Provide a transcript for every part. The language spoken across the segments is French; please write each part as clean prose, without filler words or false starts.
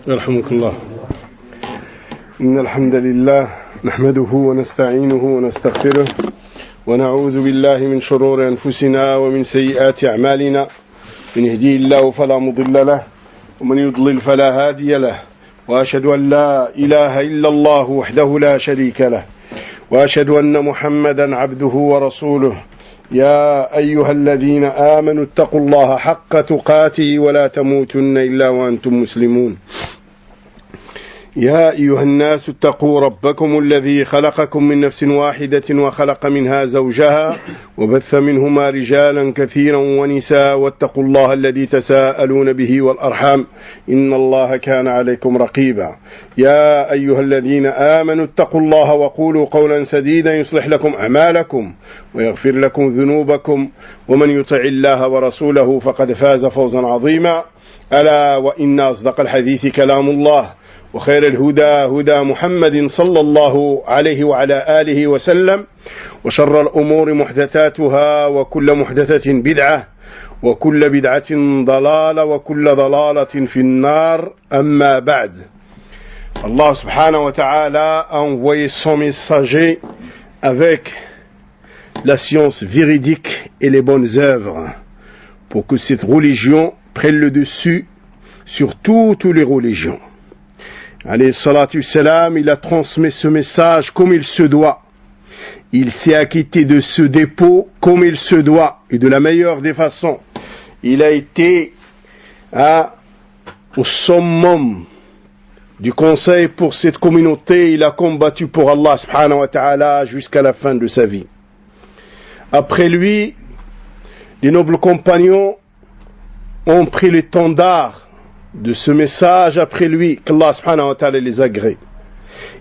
يرحمك الله. إن الحمد لله نحمده ونستعينه ونستغفره ونعوذ بالله من شرور أنفسنا ومن سيئات أعمالنا. من يهديه الله فلا مضل له ومن يضلل فلا هادي له، وأشهد أن لا إله إلا الله وحده لا شريك له، وأشهد أن محمدا عبده ورسوله. يا أيها الذين آمنوا اتقوا الله حق تقاته ولا تموتن إلا وأنتم مسلمون. يا أيها الناس اتقوا ربكم الذي خلقكم من نفس واحدة وخلق منها زوجها وبث منهما رجالا كثيرا ونساء، واتقوا الله الذي تساءلون به والأرحام إن الله كان عليكم رقيبا. يا أيها الذين آمنوا اتقوا الله وقولوا قولا سديدا يصلح لكم أعمالكم ويغفر لكم ذنوبكم، ومن يطع الله ورسوله فقد فاز فوزا عظيما. ألا وإن أصدق الحديث كلام الله، وخير الهدى هدى محمد صلى الله عليه وعلى آله وسلم، وشر الأمور محدثاتها، وكل محدثة بدعة، وكل بدعة ضلالة، وكل ضلالة في النار. أما بعد. Allah subhanahu wa ta'ala a envoyé son messager avec la science véridique et les bonnes œuvres pour que cette religion prenne le dessus sur toutes les religions. Alayhi salatu salam, il a transmis ce message comme il se doit. Il s'est acquitté de ce dépôt comme il se doit et de la meilleure des façons. Il a été au summum du conseil pour cette communauté. Il a combattu pour Allah subhanahu wa ta'ala jusqu'à la fin de sa vie. Après lui, les nobles compagnons ont pris l'étendard de ce message après lui, qu'Allah subhanahu wa ta'ala les agrée.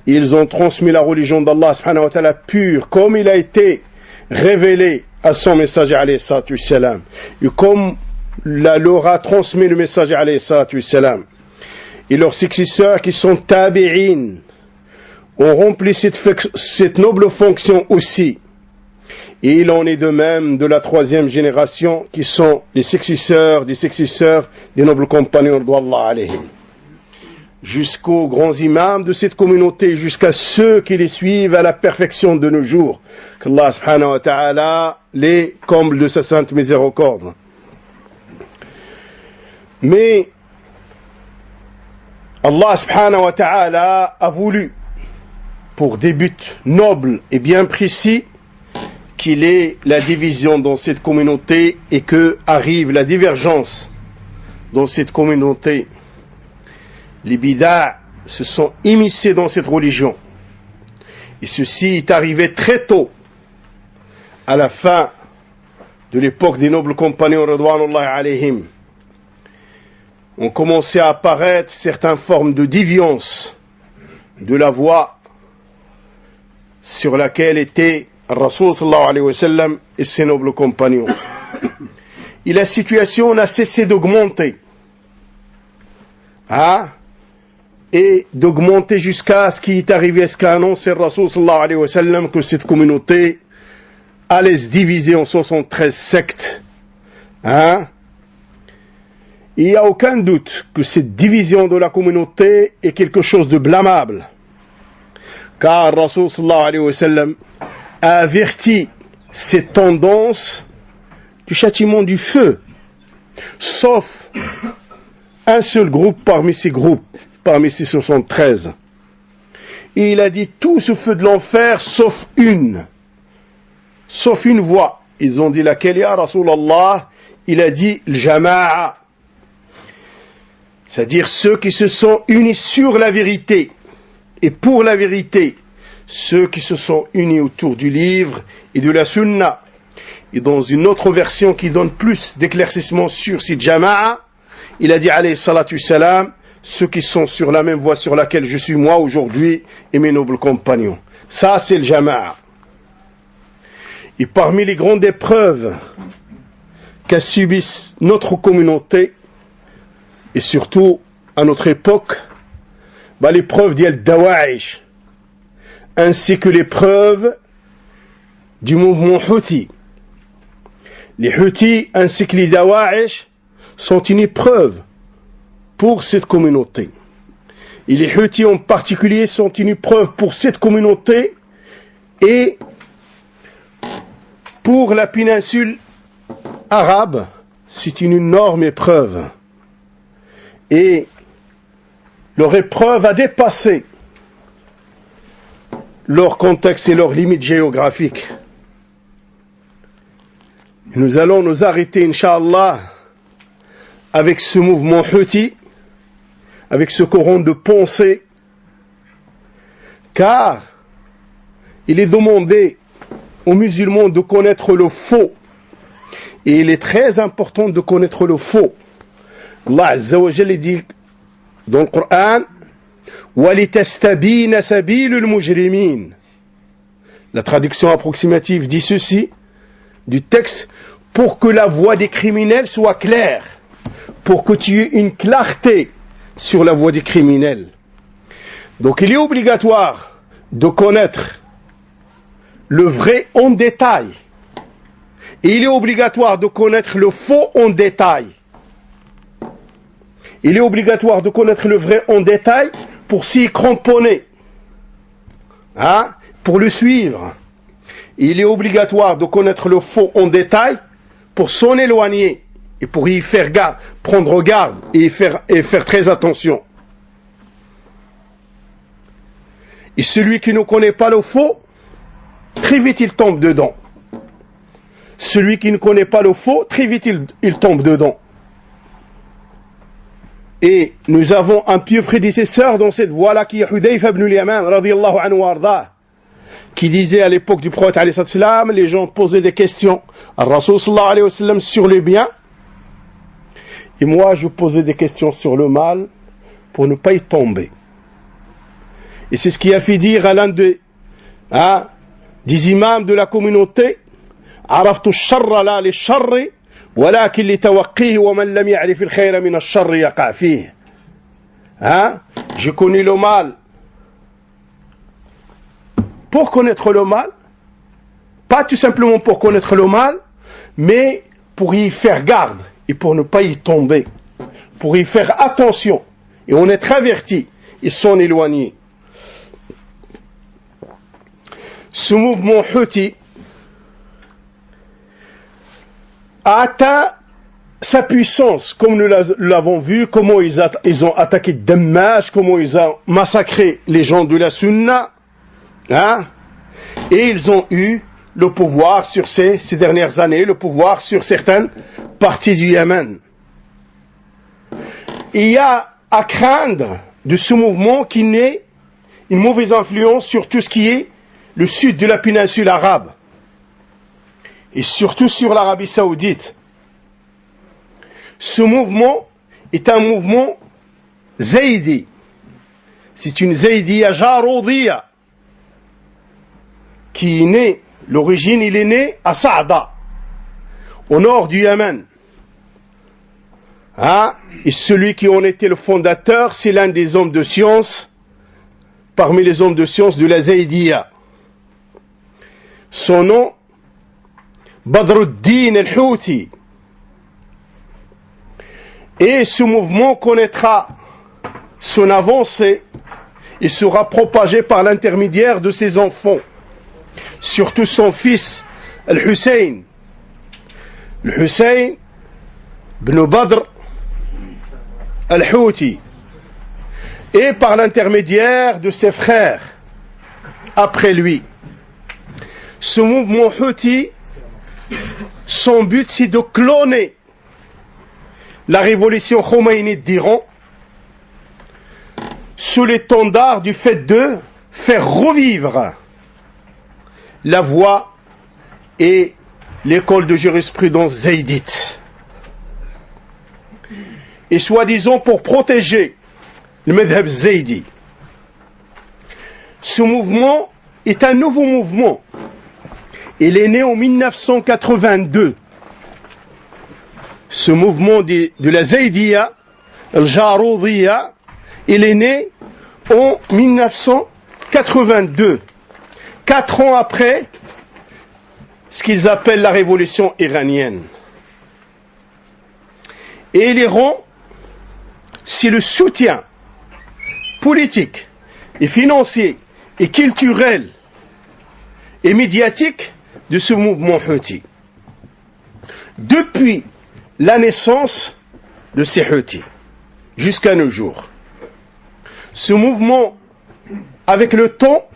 Ils ont transmis la religion d'Allah subhanahu wa ta'ala pure, comme il a été révélé à son messager alayhi salatu salam, et comme leur a transmis le messager alayhi salatu salam. Et leurs successeurs qui sont tabi'in ont rempli cette noble fonction aussi. Et il en est de même de la troisième génération qui sont les successeurs des nobles compagnons d'Allah alayhim. Jusqu'aux grands imams de cette communauté, jusqu'à ceux qui les suivent à la perfection de nos jours. Qu'Allah subhanahu wa ta'ala les comble de sa sainte miséricorde. Mais Allah subhanahu wa ta'ala a voulu, pour des buts nobles et bien précis, qu'il ait la division dans cette communauté et que arrive la divergence dans cette communauté. Les bid'a se sont immiscés dans cette religion. Et ceci est arrivé très tôt, à la fin de l'époque des nobles compagnons radwanullahi alayhim. Ont commencé à apparaître certaines formes de déviance de la voie sur laquelle était Rasul sallallahu alayhi wa sallam et ses nobles compagnons. Et la situation n'a cessé d'augmenter. Et d'augmenter jusqu'à ce qui est arrivé, ce qu'a annoncé Rasul sallallahu alayhi wa sallam, que cette communauté allait se diviser en 73 sectes. Il n'y a aucun doute que cette division de la communauté est quelque chose de blâmable. Car Rasul sallallahu alayhi wa sallam a averti cette tendance du châtiment du feu, sauf un seul groupe parmi ces 73. Et il a dit tout ce feu de l'enfer sauf une voie. Ils ont dit laquelle, ya Rasulallah? Il a dit le jama'a, c'est-à-dire ceux qui se sont unis sur la vérité et pour la vérité, ceux qui se sont unis autour du livre et de la sunna. Et dans une autre version qui donne plus d'éclaircissement sur cette jama'a, il a dit alayhi salatu salam, ceux qui sont sur la même voie sur laquelle je suis moi aujourd'hui et mes nobles compagnons. Ça c'est le jama'a. Et parmi les grandes épreuves qu'a subi notre communauté, et surtout à notre époque, l'épreuve d'Al-Dawa'ish, ainsi que l'épreuve du mouvement Houthi. Les Houthis ainsi que les Dawa'ish sont une épreuve pour cette communauté. Et les Houthis en particulier sont une épreuve pour cette communauté et pour la péninsule arabe, c'est une énorme épreuve. Et leur épreuve a dépassé leur contexte et leurs limites géographiques. Nous allons nous arrêter, Inch'Allah, avec ce mouvement Houthi, avec ce courant de pensée, car il est demandé aux musulmans de connaître le faux, et il est très important de connaître le faux. Allah Azza wa Jalla dit dans le Coran, وَلِتَسْتَبِينَ سَبِيلُ الْمُجْرِمِينَ. La traduction approximative dit ceci du texte: pour que la voie des criminels soit claire, pour que tu aies une clarté sur la voie des criminels. Donc il est obligatoire de connaître le vrai en détail, et il est obligatoire de connaître le faux en détail. Il est obligatoire de connaître le vrai en détail pour s'y cramponner, pour le suivre. Il est obligatoire de connaître le faux en détail pour s'en éloigner et pour y faire garde, prendre garde et faire très attention. Et celui qui ne connaît pas le faux, très vite il tombe dedans. Celui qui ne connaît pas le faux, très vite il tombe dedans. Et nous avons un pieux prédécesseur dans cette voie-là qui est Hudayfa ibn al-Yaman, radiyallahu anhu warda, qui disait à l'époque du prophète alayhi salam, les gens posaient des questions à Rasul sallallahu alayhi wa sallam sur le bien, et moi je posais des questions sur le mal pour ne pas y tomber. Et c'est ce qui a fait dire à l'un des imams de la communauté, عرفت الشر لا للشر ولكن لتوقيه ومن لم يعرف الخير من الشر يقع فيه. J'ai connu le mal pour connaître le mal, pas tout simplement pour connaître le mal, mais pour y faire garde et pour ne pas y tomber, pour y faire attention et en être averti et s'en éloigner. Ce mouvement Houthi a atteint sa puissance, comme nous l'avons vu, comment ils ont attaqué Dammaj, comment ils ont massacré les gens de la Sunna, et ils ont eu le pouvoir sur ces dernières années, le pouvoir sur certaines parties du Yémen. Il y a à craindre de ce mouvement qu'il n'ait une mauvaise influence sur tout ce qui est le sud de la péninsule arabe, et surtout sur l'Arabie Saoudite. Ce mouvement est un mouvement zaïdi. C'est une zaïdiya jaroudiyya qui est née, l'origine il est né à Saada, au nord du Yémen. Et celui qui en était le fondateur, c'est l'un des hommes de science, parmi les hommes de science de la zaïdiya. Son nom, Badruddin al-Houthi. Et ce mouvement connaîtra son avancée et sera propagé par l'intermédiaire de ses enfants, surtout son fils Al-Hussein. Al-Hussein ibn Badr al-Houthi, et par l'intermédiaire de ses frères après lui. Ce mouvement Houthi, son but c'est de cloner la révolution khomeïnite d'Iran sous l'étendard du fait de faire revivre la voie et l'école de jurisprudence zaïdite, et soi-disant pour protéger le madhab zaïdi. Ce mouvement est un nouveau mouvement. Il est né en 1982. Ce mouvement de la Zaïdiya, al-Jaroudiyya, il est né en 1982, 4 ans après ce qu'ils appellent la révolution iranienne. Et l'Iran c'est le soutien politique et financier et culturel et médiatique de ce mouvement Houthi. Depuis la naissance de ces Houthis jusqu'à nos jours, ce mouvement, avec le temps,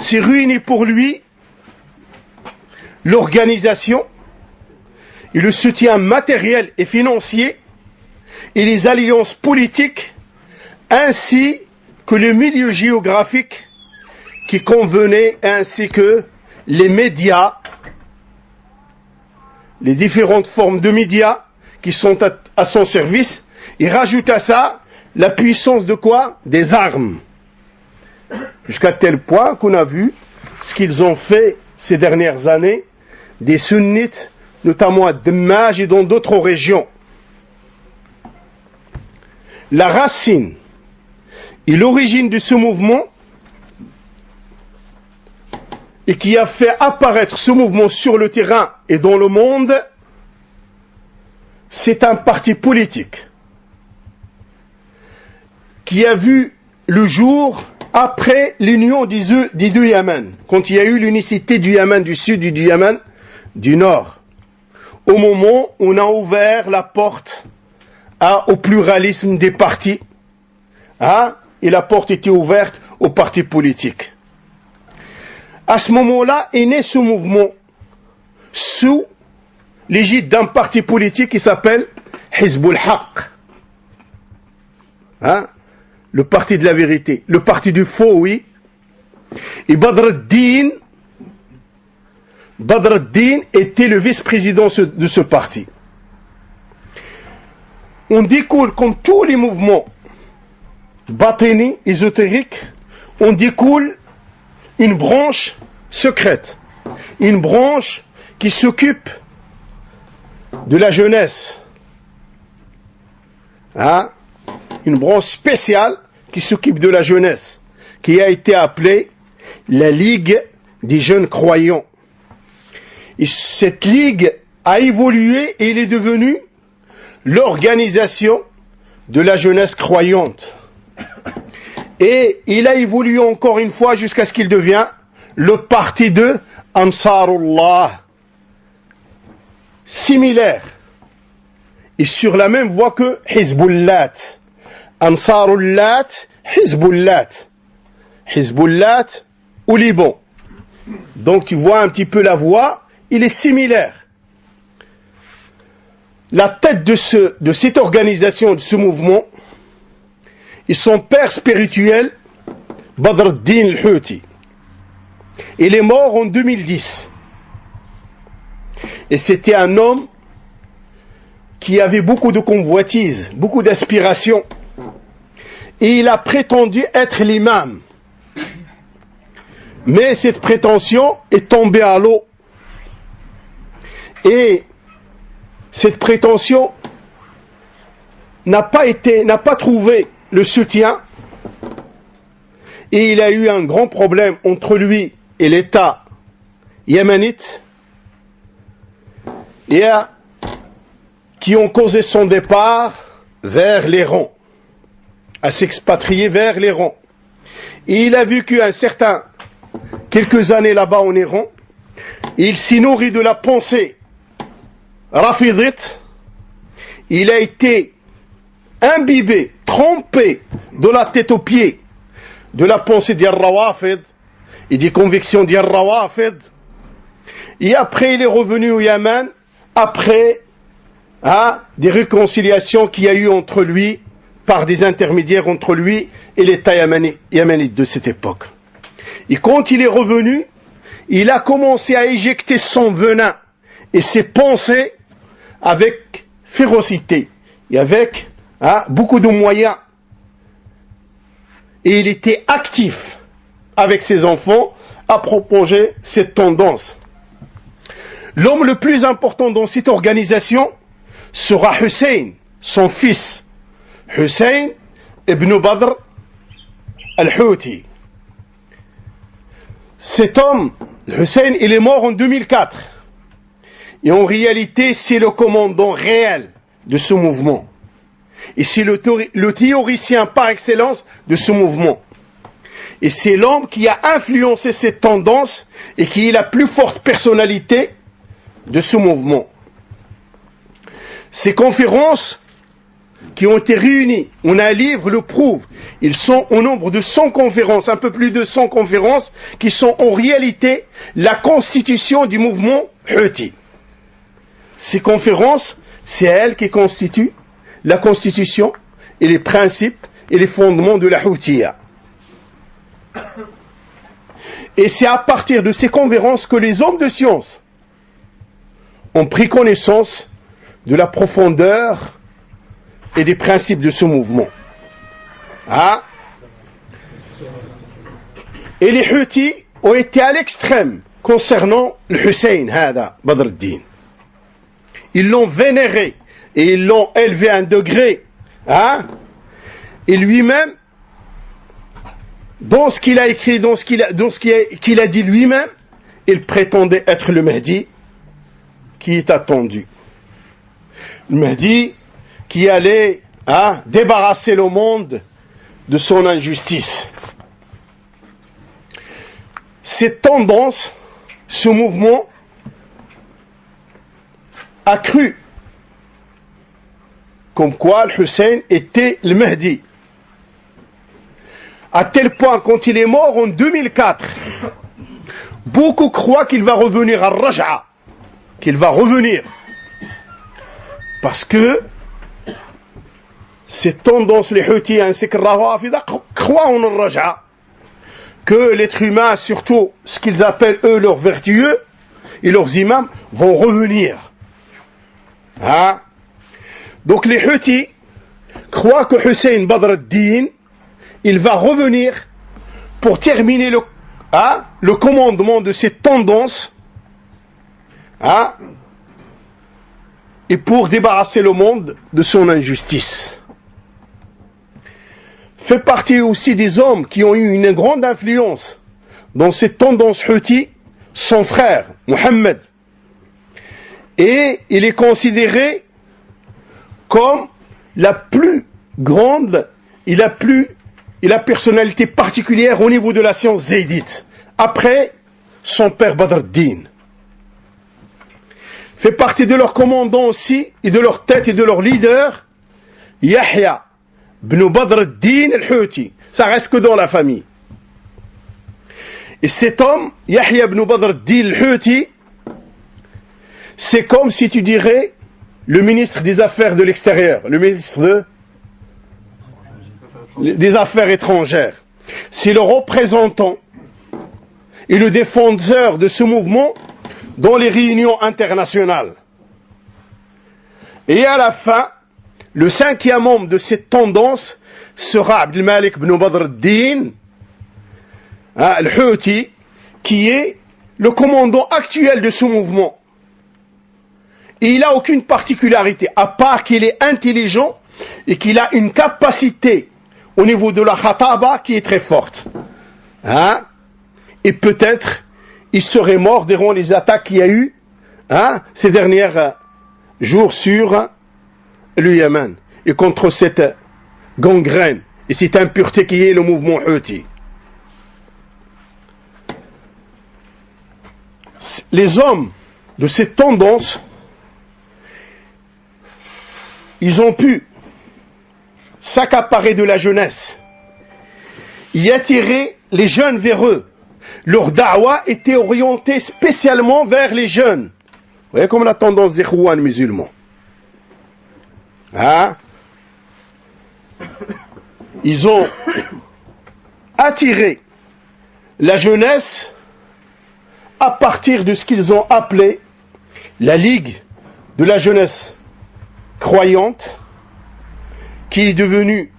s'est ruiné pour lui l'organisation et le soutien matériel et financier et les alliances politiques ainsi que le milieu géographique qui convenait, ainsi que les médias, les différentes formes de médias qui sont à son service. Il rajoute à ça la puissance de quoi? Des armes. Jusqu'à tel point qu'on a vu ce qu'ils ont fait ces dernières années des sunnites, notamment à Dammaj et dans d'autres régions. La racine et l'origine de ce mouvement, et qui a fait apparaître ce mouvement sur le terrain et dans le monde, c'est un parti politique qui a vu le jour après l'union des deux Yémen, quand il y a eu l'unicité du Yémen du sud et du Yémen du nord, au moment où on a ouvert la porte au pluralisme des partis, et la porte était ouverte aux partis politiques. À ce moment-là est né ce mouvement sous l'égide d'un parti politique qui s'appelle Hizbul Haq, le parti de la vérité, le parti du faux, oui. Et Badr ad-Din était le vice-président de ce parti. On découle, comme tous les mouvements batini, ésotériques, on découle une branche secrète, une branche qui s'occupe de la jeunesse, une branche spéciale qui s'occupe de la jeunesse, qui a été appelée la Ligue des jeunes croyants. Et cette ligue a évolué et il est devenu l'organisation de la jeunesse croyante. Et il a évolué encore une fois jusqu'à ce qu'il devienne le parti de Ansarullah, similaire et sur la même voie que Hizbullah. Ansarullah, Hizbullah au Liban. Donc tu vois un petit peu la voie, il est similaire. La tête de cette organisation, de ce mouvement, et son père spirituel, Badr ad-Din al-Houthi. Il est mort en 2010. Et c'était un homme qui avait beaucoup de convoitises, beaucoup d'aspirations. Et il a prétendu être l'imam. Mais cette prétention est tombée à l'eau. Et cette prétention n'a pas trouvé le soutien, et il a eu un grand problème entre lui et l'État yéménite, qui ont causé son départ vers l'Iran, à s'expatrier vers l'Iran. Et il a vécu quelques années là-bas en Iran, et il s'est nourri de la pensée rafidite. Il a été imbibé, trempé de la tête aux pieds de la pensée d'Al-Rawafid et des convictions d'Al-Rawafid. Et après il est revenu au Yémen, après des réconciliations qu'il y a eu entre lui, par des intermédiaires entre lui et l'État yéménite de cette époque. Et quand il est revenu, il a commencé à éjecter son venin et ses pensées avec férocité et avec beaucoup de moyens. Et il était actif avec ses enfants à propager cette tendance. L'homme le plus important dans cette organisation sera Hussein, son fils, Hussein ibn Badr al-Houthi. Cet homme, Hussein, il est mort en 2004. Et en réalité, c'est le commandant réel de ce mouvement. Et c'est le théoricien par excellence de ce mouvement. Et c'est l'homme qui a influencé cette tendance et qui est la plus forte personnalité de ce mouvement. Ces conférences qui ont été réunies, on a un livre le prouve, ils sont au nombre de 100 conférences, un peu plus de 100 conférences, qui sont en réalité la constitution du mouvement Houthi. Ces conférences, c'est elles qui constituent la constitution et les principes et les fondements de la Houtiya. Et c'est à partir de ces conférences que les hommes de science ont pris connaissance de la profondeur et des principes de ce mouvement. Et les Houthis ont été à l'extrême concernant le Hussein, Hada Badr al-Din. Ils l'ont vénéré et ils l'ont élevé à un degré. Et lui-même, dans ce qu'il a écrit, dans ce qu'il a dit lui-même, il prétendait être le Mahdi qui est attendu. Le Mahdi qui allait débarrasser le monde de son injustice. Cette tendance, ce mouvement, a cru comme quoi le Hussein était le Mahdi. À tel point, quand il est mort en 2004, beaucoup croient qu'il va revenir à Raj'a, qu'il va revenir. Parce que cette tendance, les Houthis ainsi que Rawafida, croient en Raj'a, que l'être humain, surtout ce qu'ils appellent eux leurs vertueux et leurs imams, vont revenir. Donc les Houthis croient que Hussein Badr al-Din, il va revenir pour terminer le commandement de cette tendance et pour débarrasser le monde de son injustice. Fait partie aussi des hommes qui ont eu une grande influence dans cette tendance Houthi, son frère, Mohammed. Et il est considéré comme la plus grande et la personnalité particulière au niveau de la science zaydite, après son père Badr al-Din. Fait partie de leurs commandants aussi, et de leur tête et de leur leader, Yahya ibn Badr al-Din al-Houthi. Ça reste que dans la famille. Et cet homme, Yahya ibn Badr al-Din al-Houthi, c'est comme si tu dirais le ministre des Affaires de l'extérieur, le ministre des Affaires étrangères. C'est le représentant et le défenseur de ce mouvement dans les réunions internationales. Et à la fin, le 5e membre de cette tendance sera Abdelmalik ibn Badr al-Din al-Houthi, qui est le commandant actuel de ce mouvement. Et il n'a aucune particularité, à part qu'il est intelligent et qu'il a une capacité au niveau de la khataba qui est très forte. Et peut-être il serait mort durant les attaques qu'il y a eu ces derniers jours sur le Yémen et contre cette gangrène et cette impureté qui est le mouvement Houthi. Les hommes de cette tendance, ils ont pu s'accaparer de la jeunesse, y attirer les jeunes vers eux. Leur da'wa était orientée spécialement vers les jeunes. Vous voyez comme la tendance des Khouan musulmans. Ils ont attiré la jeunesse à partir de ce qu'ils ont appelé la Ligue de la jeunesse croyante, qui est devenue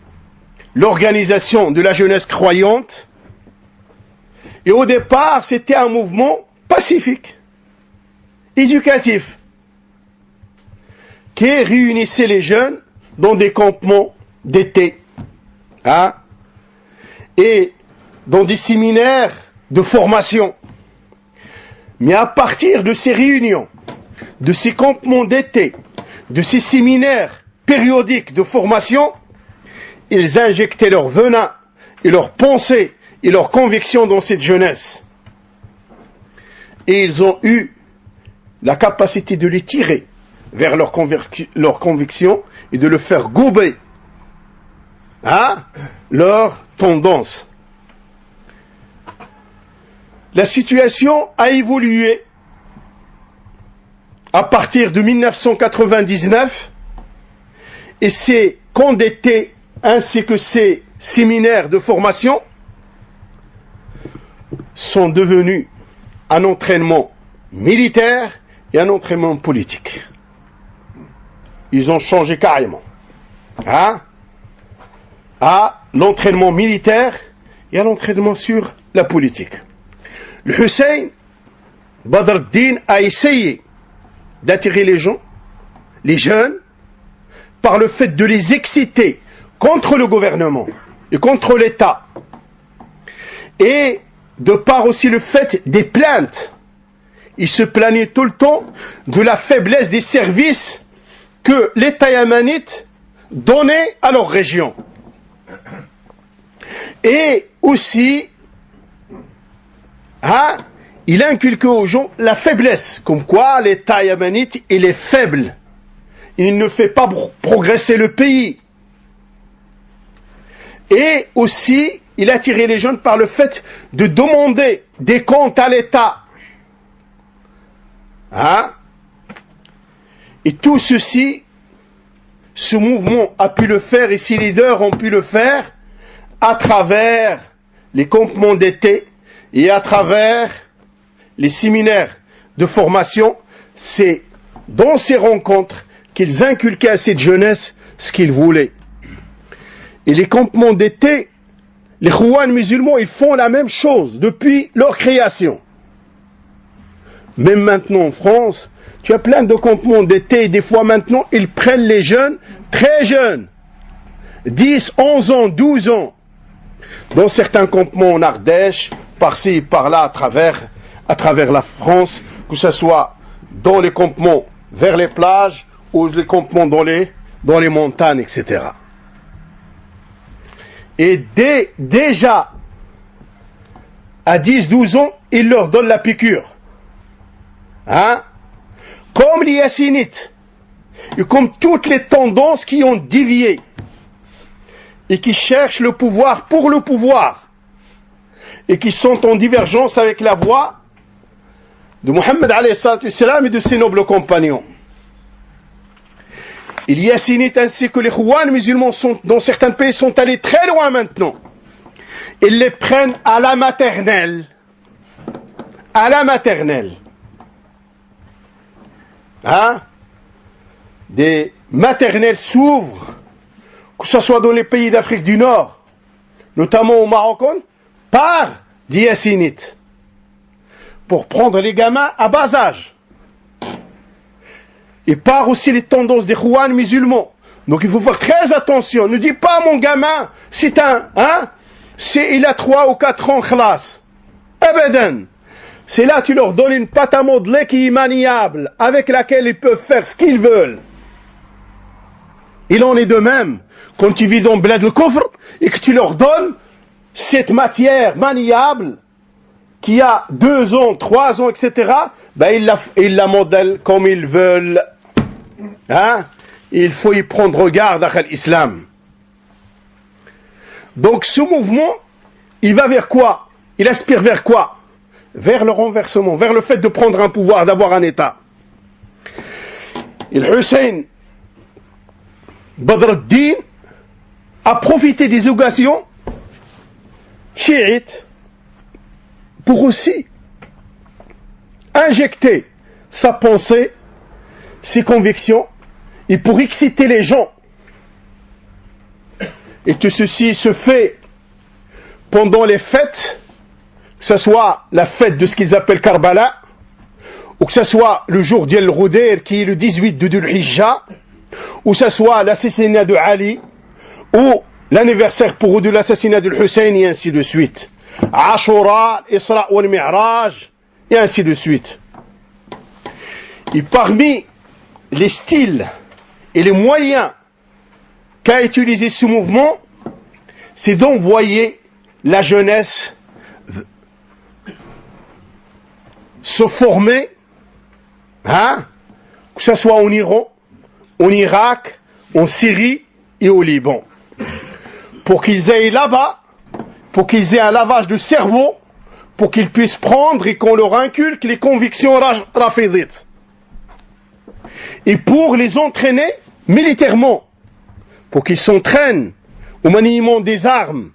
l'organisation de la jeunesse croyante. Et au départ, c'était un mouvement pacifique, éducatif, qui réunissait les jeunes dans des campements d'été, et dans des séminaires de formation. Mais à partir de ces réunions, de ces campements d'été, de ces séminaires périodique de formation, ils injectaient leur venin et leurs pensées et leurs convictions dans cette jeunesse. Et ils ont eu la capacité de les tirer vers leurs convictions et de le faire gober à leur tendance. La situation a évolué à partir de 1999 et ces camps d'été ainsi que ces séminaires de formation sont devenus un entraînement militaire et un entraînement politique. Ils ont changé carrément à l'entraînement militaire et à l'entraînement sur la politique. Le Hussein Badr al-Din a essayé d'attirer les gens, les jeunes, par le fait de les exciter contre le gouvernement et contre l'État. Et de par aussi le fait des plaintes. Ils se plaignaient tout le temps de la faiblesse des services que l'État yéménite donnait à leur région. Et aussi, il inculquait aux gens la faiblesse, comme quoi l'État yéménite, il est faible. Il ne fait pas progresser le pays. Et aussi, il attirait les jeunes par le fait de demander des comptes à l'État. Et tout ceci, ce mouvement a pu le faire, et ses leaders ont pu le faire à travers les campements d'été et à travers les séminaires de formation. C'est dans ces rencontres qu'ils inculquaient à cette jeunesse ce qu'ils voulaient. Et les campements d'été, les Khouans musulmans, ils font la même chose depuis leur création. Même maintenant en France, tu as plein de campements d'été et des fois maintenant, ils prennent les jeunes, très jeunes, 10, 11 ans, 12 ans, dans certains campements en Ardèche, par-ci, par-là, à travers la France, que ce soit dans les campements vers les plages ou les campements dans les montagnes, etc. Et déjà, à 10-12 ans, il leur donne la piqûre. Comme les Yassinites, et comme toutes les tendances qui ont dévié, et qui cherchent le pouvoir pour le pouvoir, et qui sont en divergence avec la voie de Mohammed alayhi salatu wassalam et de ses nobles compagnons. Et les Yassinites ainsi que les Khouans musulmans dans certains pays sont allés très loin maintenant. Ils les prennent à la maternelle. À la maternelle. Des maternelles s'ouvrent, que ce soit dans les pays d'Afrique du Nord, notamment au Maroc, par des Yassinites, pour prendre les gamins à bas âge. Et par aussi les tendances des Khouans musulmans. Donc il faut faire très attention. Ne dis pas mon gamin, il a 3 ou 4 ans classe. Abadan. C'est là tu leur donnes une pâte à modeler qui est maniable, avec laquelle ils peuvent faire ce qu'ils veulent. Il en est de même quand tu vis dans Bled al-Kufr et que tu leur donnes cette matière maniable qui a 2 ans, 3 ans, etc. Ils la modèlent comme ils veulent. Il faut y prendre garde à l'islam. Donc ce mouvement, il va vers quoi? Il aspire vers quoi? Vers le renversement, vers le fait de prendre un pouvoir, d'avoir un État. Et le Hussein Badr al-Din a profité des occasions chiites pour aussi injecter sa pensée, ses convictions, et pour exciter les gens. Et tout ceci se fait pendant les fêtes, que ce soit la fête de ce qu'ils appellent Karbala, ou que ce soit le jour d'El Roudair, qui est le 18 de Dhul Hijjah, ou que ce soit l'assassinat de Ali, ou l'anniversaire pour eux de l'assassinat de Hussein, et ainsi de suite. Ashura, Isra wal Mi'raj, et ainsi de suite. Et parmi les styles et les moyens qu'a utilisé ce mouvement, c'est d'envoyer la jeunesse se former, que ce soit en Iran, en Irak, en Syrie et au Liban, pour qu'ils aillent là-bas, pour qu'ils aient un lavage de cerveau, pour qu'ils puissent prendre et qu'on leur inculque les convictions rafidites, et pour les entraîner militairement, pour qu'ils s'entraînent au maniement des armes.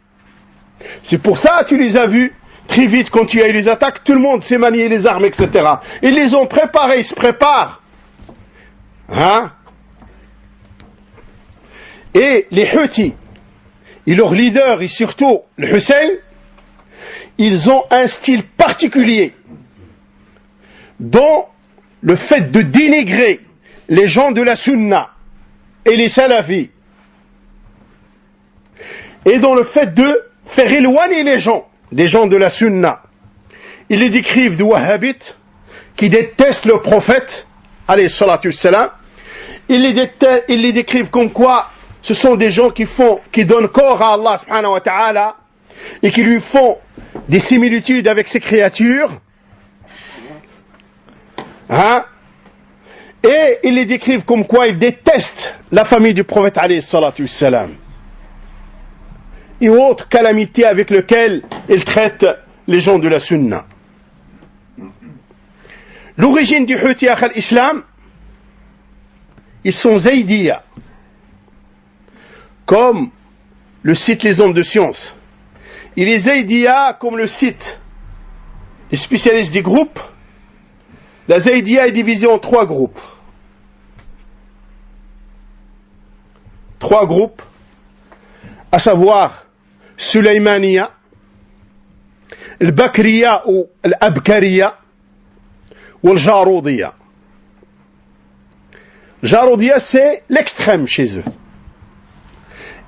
C'est pour ça que tu les as vus très vite quand il y a eu les attaques, tout le monde sait manier les armes, etc. Ils les ont préparés, ils se préparent. Et les Houthis, et leur leader, et surtout le Hussein, ils ont un style particulier dans le fait de dénigrer les gens de la Sunna et les Salafis, et dans le fait de faire éloigner les gens des gens de la Sunna. Ils les décrivent de wahhabites qui détestent le prophète, alayhi salatu wassalam. Ils les décrivent comme quoi ce sont des gens qui donnent corps à Allah subhanahu wa ta'ala et qui lui font des similitudes avec ses créatures. Et ils les décrivent comme quoi ils détestent la famille du prophète alayhi salatu wassalam et autres calamités avec lesquelles ils traitent les gens de la Sunna. L'origine du Houthi à l'islam, ils sont Zaïdiya, comme le cite les hommes de science. Et les Zaïdiya, comme le cite les spécialistes des groupes, la Zaïdiya est divisée en 3 groupes. 3 groupes, à savoir Sulaymaniya, Al-Bakriya ou Al-Abkariya, ou Al-Jaroudiya. Jaroudiya, c'est l'extrême chez eux.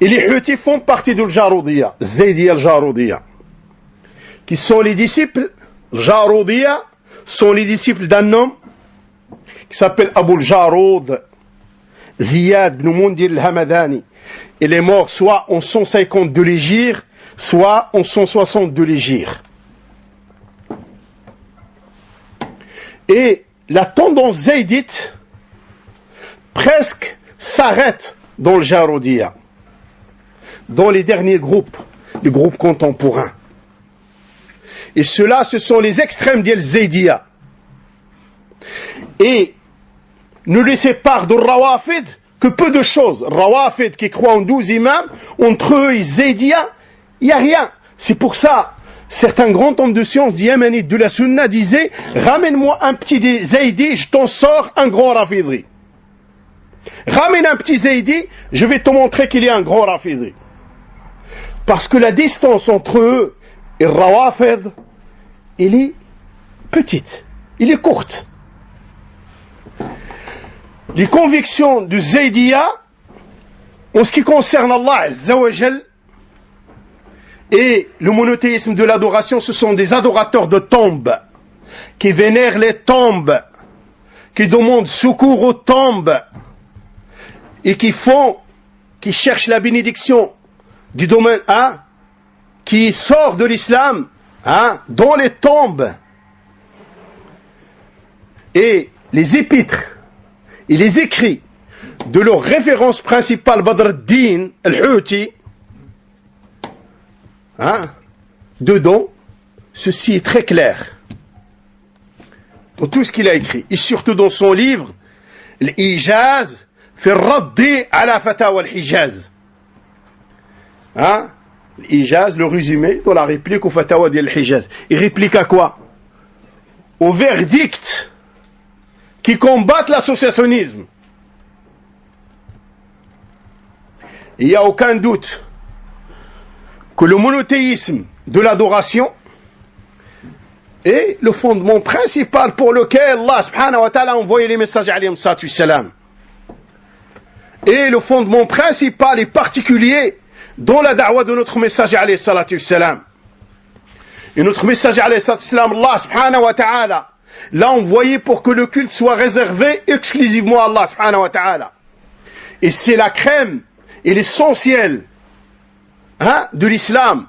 Et les Houthis font partie de Jaroudiya, Zaïdiya al-Jaroudiya, qui sont les disciples. Jaroudiya sont les disciples d'un homme qui s'appelle Abu al-Jaroud, Ziyad ibn Mundir al-Hamadani. Il est mort soit en 150 de l'Hégire, soit en 160 de l'Hégire. Et la tendance zaïdite presque s'arrête dans le Jaroudiya, dans les derniers groupes, les groupes contemporains. Et ceux-là, ce sont les extrêmes d'Al-Zaïdiya. Et ne les sépare de Rawafid que peu de choses. Rawafid qui croient en 12 imams, entre eux et Zaïdiya, il n'y a rien. C'est pour ça, certains grands hommes de science yéménites de la Sunna disaient « Ramène-moi un petit Zaïdi, je t'en sors un grand Rafidri. Ramène un petit Zaïdi, je vais te montrer qu'il y a un grand Rafidri. » Parce que la distance entre eux et Rawafid, elle est petite, elle est courte. Les convictions du Zaïdiya, en ce qui concerne Allah Azza wa Jal, et le monothéisme de l'adoration, ce sont des adorateurs de tombes, qui vénèrent les tombes, qui demandent secours aux tombes, et qui cherchent la bénédiction du domaine qui sort de l'islam, dans les tombes. Et les épîtres et les écrits de leur référence principale, Badr ad-Din al-Houthi, dedans, ceci est très clair dans tout ce qu'il a écrit, et surtout dans son livre L'Ijaz fi ar-Raddi ala Fatawa al-Hijaz. L'Ijaz, le résumé dans la réplique au Fatawa al-Hijaz. Il réplique à quoi? Au verdict qui combattent l'associationnisme. Il n'y a aucun doute que le monothéisme de l'adoration est le fondement principal pour lequel Allah subhanahu wa ta'ala a envoyé les messages alayhim salatu wassalam. Et le fondement principal et particulier dans la da'wa de notre messager alayhi salatu wassalam. Et notre messager alayhi salatu wassalam, Allah subhanahu wa ta'ala l'a envoyé pour que le culte soit réservé exclusivement à Allah subhanahu wa ta'ala. Et c'est la crème et l'essentiel de l'islam.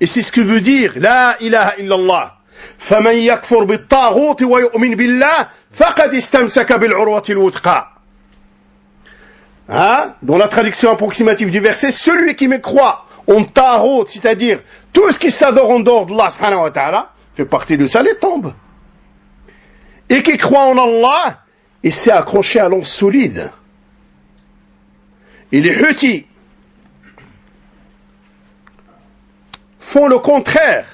Et c'est ce que veut dire La ilaha illallah. فَمَنْ يَكْفُرْ بِالطَّاغُوتِ وَيُؤْمِنْ بِاللَّهِ فَقَدْ اسْتَمْسَكَ بِالْعُرْوَةِ الْوُثْقَى. Dans la traduction approximative du verset, celui qui me croit en Tarout, c'est-à-dire tout ce qui s'adore en dehors d'Allah subhanahu wa ta'ala, fait partie de ça, les tombes. Et qui croit en Allah, il s'est accroché à l'anse solide. Et les Houthis font le contraire.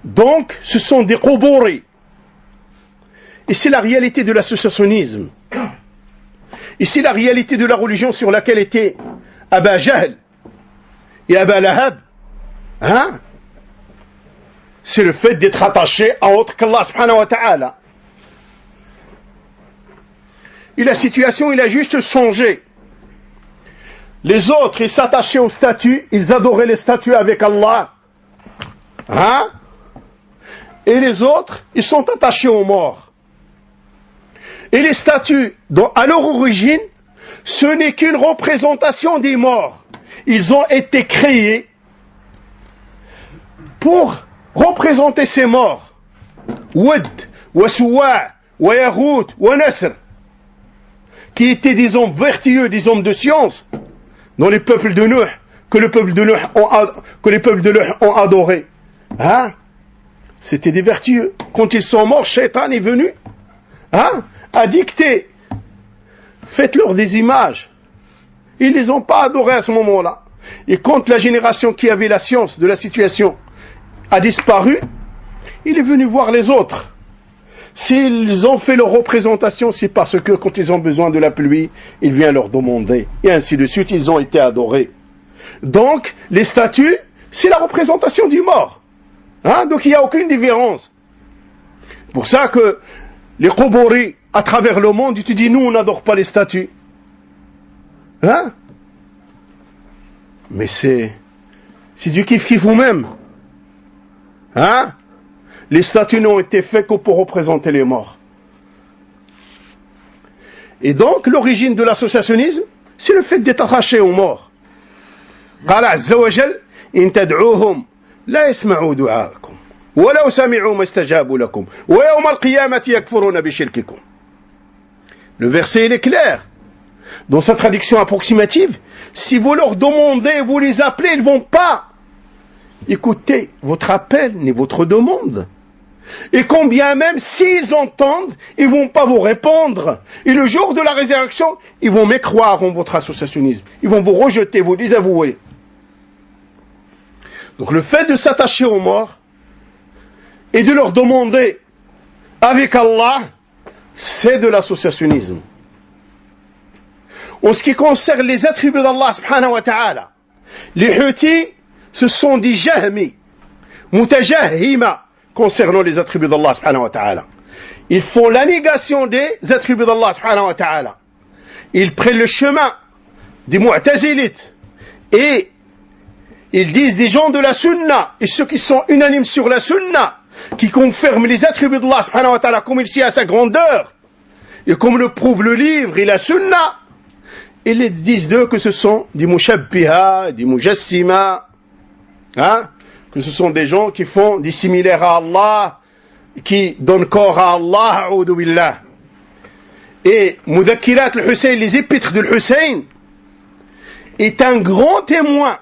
Donc, ce sont des Quburi. Et c'est la réalité de l'associationnisme. Et c'est la réalité de la religion sur laquelle étaient Aba Jahl et Aba Lahab. C'est le fait d'être attaché à autre qu'Allah subhanahu wa ta'ala. Et la situation, il a juste changé. Les autres, ils s'attachaient aux statues, ils adoraient les statues avec Allah. Et les autres, ils sont attachés aux morts. Et les statues, à leur origine, ce n'est qu'une représentation des morts. Ils ont été créés pour représenter ces morts. Wad, wa Suwa, wa Yaghut, wa Nasr, qui étaient des hommes vertueux, des hommes de science, dont les peuples de Nuh, que les peuples de Nuh ont adoré. C'était des vertueux. Quand ils sont morts, Shaitan est venu a dicté. Faites-leur des images. Ils ne les ont pas adorés à ce moment-là. Et quand la génération qui avait la science de la situation a disparu, il est venu voir les autres. S'ils ont fait leur représentation, c'est parce que quand ils ont besoin de la pluie, il vient leur demander. Et ainsi de suite, ils ont été adorés. Donc, les statues, c'est la représentation du mort. Donc, il n'y a aucune différence. Pour ça que les Quburi, à travers le monde, ils te disent, nous, on n'adore pas les statues. Mais c'est du kiff-kiff vous-même. Les statues n'ont été faites que pour représenter les morts. Et donc, l'origine de l'associationnisme, c'est le fait d'être attaché aux morts. قال عز وجل إن تدعوهم لا يسمعوا دعاءكم ولو سمعوا ما استجابوا لكم ويوم القيامة يكفرون بشرككم. Le verset il est clair. Dans sa traduction approximative, si vous leur demandez, vous les appelez, ils ne vont pas écouter votre appel ni votre demande. Et combien même s'ils entendent, ils ne vont pas vous répondre. Et le jour de la résurrection, ils vont mécroire en votre associationnisme. Ils vont vous rejeter, vous désavouer. Donc le fait de s'attacher aux morts et de leur demander avec Allah, c'est de l'associationnisme. En ce qui concerne les attributs d'Allah subhanahu wa ta'ala, les Houthis, ce sont des Jahmi, mutajahima, concernant les attributs d'Allah subhanahu wa ta'ala. Ils font la négation des attributs d'Allah subhanahu wa ta'ala. Ils prennent le chemin des Mu'tazilites et ils disent des gens de la Sunna et ceux qui sont unanimes sur la Sunna, qui confirment les attributs d'Allah subhanahu wa ta'ala comme il sait à sa grandeur et comme le prouve le livre et la Sunna, ils disent d'eux que ce sont des Mushabbiha, des Mujassima, que ce sont des gens qui font des similaires à Allah, qui donnent corps à Allah, a'udhu billah. Et Mudakkirat al-Hussein, les épîtres de l'Hussein, est un grand témoin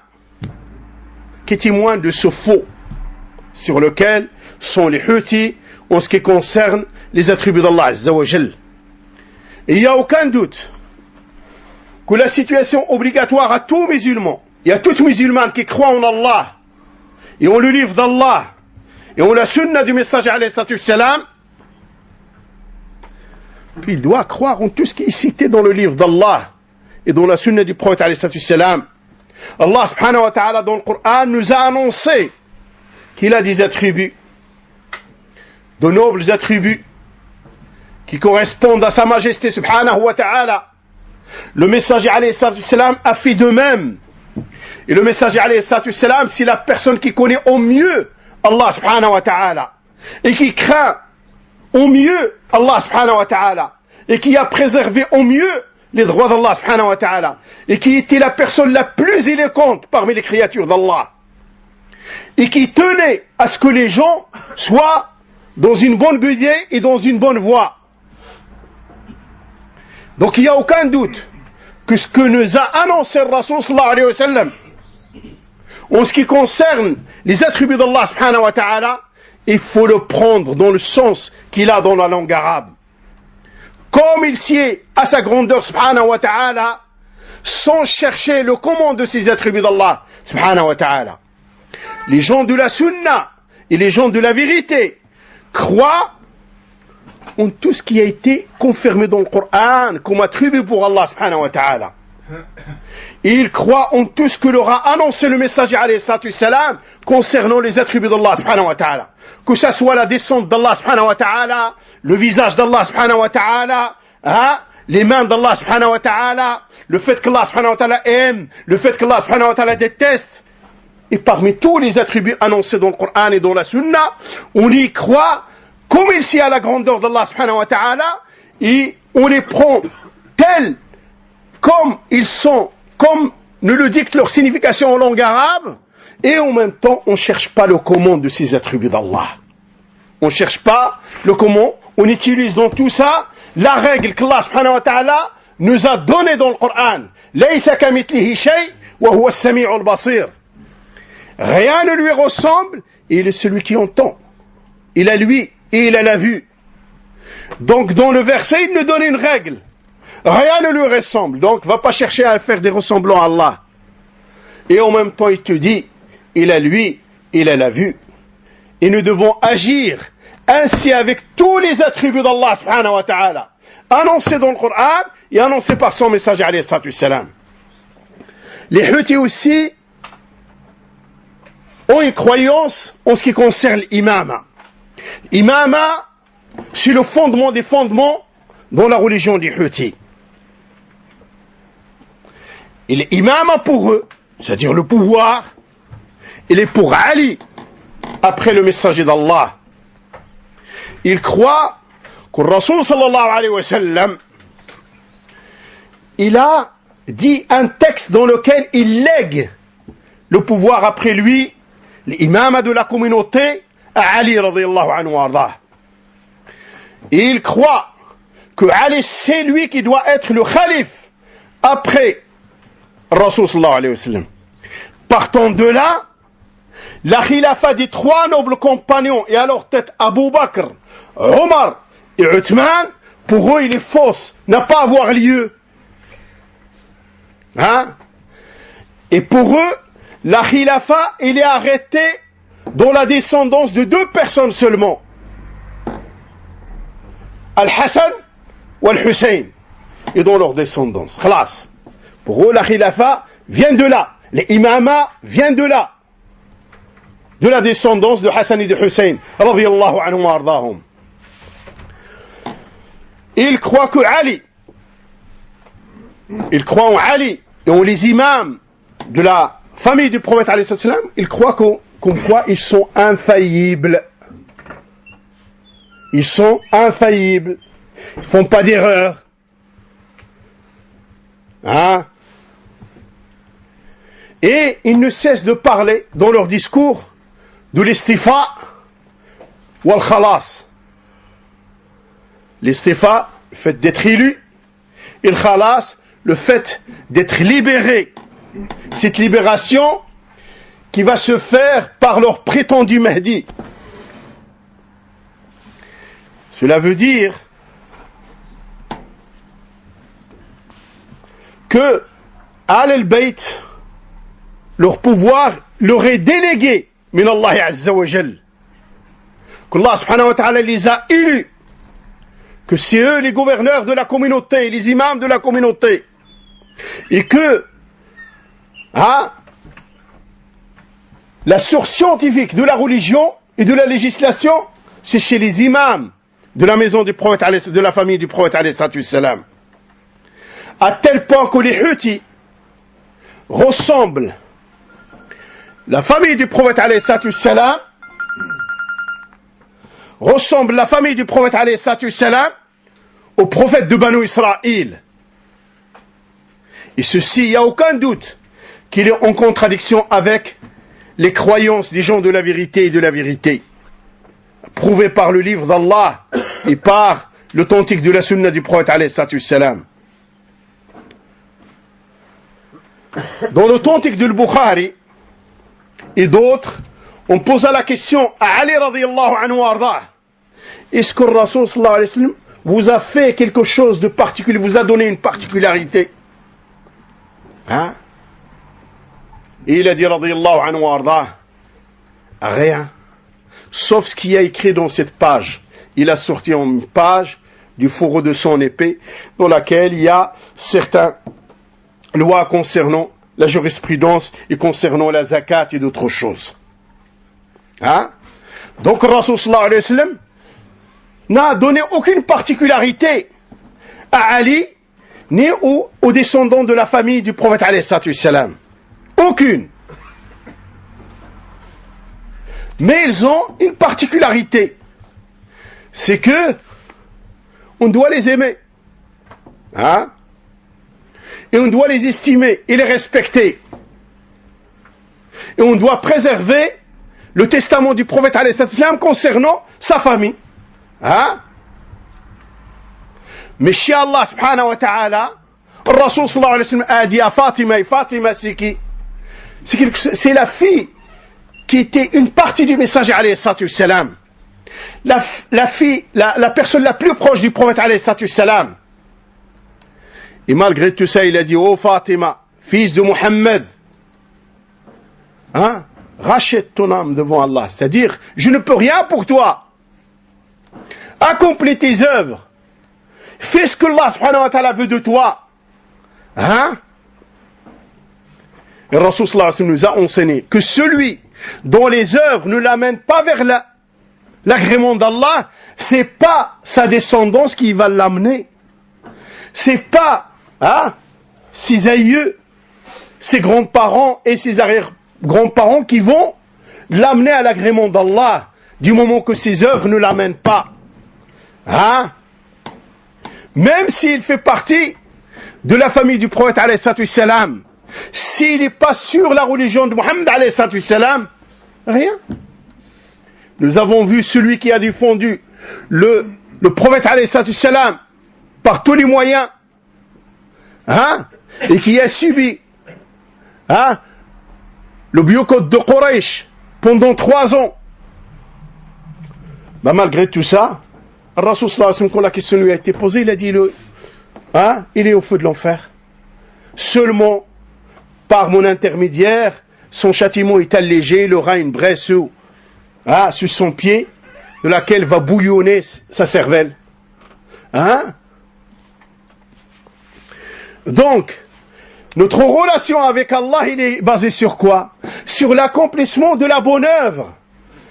qui témoigne de ce faux sur lequel sont les Houthis en ce qui concerne les attributs d'Allah Azza wa Jal. Et il n'y a aucun doute que la situation obligatoire à tout musulman et à toute musulmane qui croit en Allah et en le livre d'Allah et en la sunna du messager alayhi salam, qu'il doit croire en tout ce qui est cité dans le livre d'Allah et dans la sunna du prophète alayhi salam. Allah subhanahu wa ta'ala dans le Coran nous a annoncé qu'il a des attributs, de nobles attributs qui correspondent à sa majesté subhanahu wa ta'ala. Le messager alayhi salam a fait de même. Et le messager alayhi salam, c'est la personne qui connaît au mieux Allah subhanahu wa ta'ala et qui craint au mieux Allah subhanahu wa ta'ala et qui a préservé au mieux les droits d'Allah subhanahu wa ta'ala, et qui était la personne la plus éloquente parmi les créatures d'Allah, et qui tenait à ce que les gens soient dans une bonne guidée et dans une bonne voie. Donc il n'y a aucun doute que ce que nous a annoncé le Rasul sallallahu alayhi wa sallam en ce qui concerne les attributs d'Allah subhanahu wa ta'ala, il faut le prendre dans le sens qu'il a dans la langue arabe. Comme il sied à sa grandeur subhanahu wa ta'ala, sans chercher le comment de ces attributs d'Allah subhanahu wa ta'ala. Les gens de la sunna et les gens de la vérité croient en tout ce qui a été confirmé dans le Coran comme attribut pour Allah subhanahu wa ta'ala. Ils croient en tout ce que leur a annoncé le messager alayhi salatu wassalam concernant les attributs d'Allah subhanahu wa ta'ala. Que ça soit la descente d'Allah subhanahu wa ta'ala, le visage d'Allah subhanahu wa ta'ala, les mains d'Allah subhanahu wa ta'ala, le fait qu'Allah subhanahu wa ta'ala aime, le fait qu'Allah subhanahu wa ta'ala déteste. Et parmi tous les attributs annoncés dans le Coran et dans la Sunna, on y croit comme il s'y a la grandeur d'Allah subhanahu wa ta'ala, et on les prend tels comme ils sont, comme nous le dicte leur signification en langue arabe, et en même temps, on ne cherche pas le comment de ces attributs d'Allah. On ne cherche pas le comment, on utilise dans tout ça la règle qu'Allah subhanahu wa ta'ala nous a donnée dans le Coran. Laysa kamithlihi shay wa huwa as-sami'ul basir. Rien ne lui ressemble, et il est celui qui entend. Il a lui, et il a la vue. Donc dans le verset, il nous donne une règle. Rien ne lui ressemble, donc va pas chercher à faire des ressemblants à Allah. Et en même temps, il te dit, il a lui, il a la vue. Et nous devons agir ainsi avec tous les attributs d'Allah subhanahu wa ta'ala, annoncés dans le Coran et annoncés par son messager alayhi salatu wassalam. Les Houthis aussi ont une croyance en ce qui concerne l'imama. L'imama, c'est le fondement des fondements dans la religion des Houthis. Et l'imama pour eux, c'est-à-dire le pouvoir, il est pour Ali, après le messager d'Allah. Ils croient que le Rasul sallallahu alayhi wa sallam, il a dit un texte dans lequel il lègue le pouvoir après lui, l'imam de la communauté, à Ali radiyallahu anhu ardah. Et il croit que Ali c'est lui qui doit être le calife après Rasul sallallahu alayhi wa sallam. Partant de là, la khilafa des trois nobles compagnons et à leur tête Abu Bakr, Omar et Uthman, pour eux il est fausse, n'a pas à avoir lieu. Et pour eux, la khilafa il est arrêté dans la descendance de deux personnes seulement, Al-Hassan ou Al-Hussein, et dans leur descendance. Khalas. Pour eux, la khilafa vient de là, les imamats viennent de là, de la descendance de Hassan et de Hussein, radiyallahu anhum wa ardahum. Ils croient que Ali, ils croient en Ali et en les imams de la famille du prophète alayhi salam, ils croient comme quoi ils sont infaillibles. Ils sont infaillibles. Ils ne font pas d'erreur. Et ils ne cessent de parler dans leur discours de l'istifa ou al-khalas. L'istifa, le fait d'être élu, et le khalas, le fait d'être libéré. Cette libération qui va se faire par leur prétendu Mahdi. Cela veut dire que Ahl al-Bayt, leur pouvoir leur est délégué min Allah azza wa jal, qu'Allah subhanahu wa ta'ala les a élus, que c'est eux les gouverneurs de la communauté, les imams de la communauté, et que la source scientifique de la religion et de la législation, c'est chez les imams de la maison du prophète, de la famille du prophète alayhi salam. À tel point que les Houthis ressemblent la famille du prophète alayhi salam, ressemble la famille du prophète alayhi salam aux prophètes de Banu Israël. Et ceci, il n'y a aucun doute qu'il est en contradiction avec les croyances des gens de la vérité et de la vérité, prouvées par le livre d'Allah et par l'authentique de la sunna du prophète alayhi salatu wassalam. Dans l'authentique de Bukhari et d'autres, on posa la question à Ali radiyallahu anhu arda: est-ce que le Rasoul sallallahu alayhi wa sallam vous a fait quelque chose de particulier, vous a donné une particularité? Hein? Et il a dit radiyallahu anhu arda: rien, sauf ce qu'il y a écrit dans cette page. Il a sorti une page du fourreau de son épée dans laquelle il y a certaines lois concernant la jurisprudence et concernant la zakat et d'autres choses. Hein? Donc le Rasoul sallallahu alayhi wa sallam n'a donné aucune particularité à Ali ni aux descendants de la famille du prophète alayhi salatu wassalam. Aucune. Mais ils ont une particularité, c'est que on doit les aimer, hein? Et on doit les estimer et les respecter, et on doit préserver le testament du prophète alayhi salatu wassalam concernant sa famille, hein? Mais chez Allah subhanahu wa ta'ala, le Rasoul sallallahu alayhi wa sallam a dit à Fatima, et Fatima c'est qui? C'est la fille qui était une partie du messager alayhi salatu wassalam, la fille, la personne la plus proche du prophète alayhi salatu wassalam. Et malgré tout ça, il a dit: oh Fatima, fils de Muhammad, hein, rachète ton âme devant Allah, c'est-à-dire je ne peux rien pour toi, accomplis tes œuvres, fais ce que Allah subhanahu wa ta'ala veut de toi, hein? Et le Rasoul sallallahu alayhi wa sallam nous a enseigné que celui dont les œuvres ne l'amènent pas vers l'agrément d'Allah, c'est pas sa descendance qui va l'amener, c'est pas ses aïeux, ses grands-parents et ses arrière-grands-parents qui vont l'amener à l'agrément d'Allah, du moment que ses œuvres ne l'amènent pas. Hein? Même s'il fait partie de la famille du prophète alayhi salatu wassalam, s'il n'est pas sur la religion de Muhammad alayhi salatu wassalam, rien. Nous avons vu celui qui a défendu le prophète alayhi salatu wassalam par tous les moyens, hein, et qui a subi, hein, le boycott de Quraysh pendant 3 ans. Bah, malgré tout ça, le Rasoul sallallahu alayhi wa sallam, quand la question lui a été posée, il a dit il est au feu de l'enfer. Seulement par mon intermédiaire, son châtiment est allégé, il aura une braise sur son pied, de laquelle va bouillonner sa cervelle. Hein? Donc, notre relation avec Allah, il est basée sur quoi? Sur l'accomplissement de la bonne œuvre,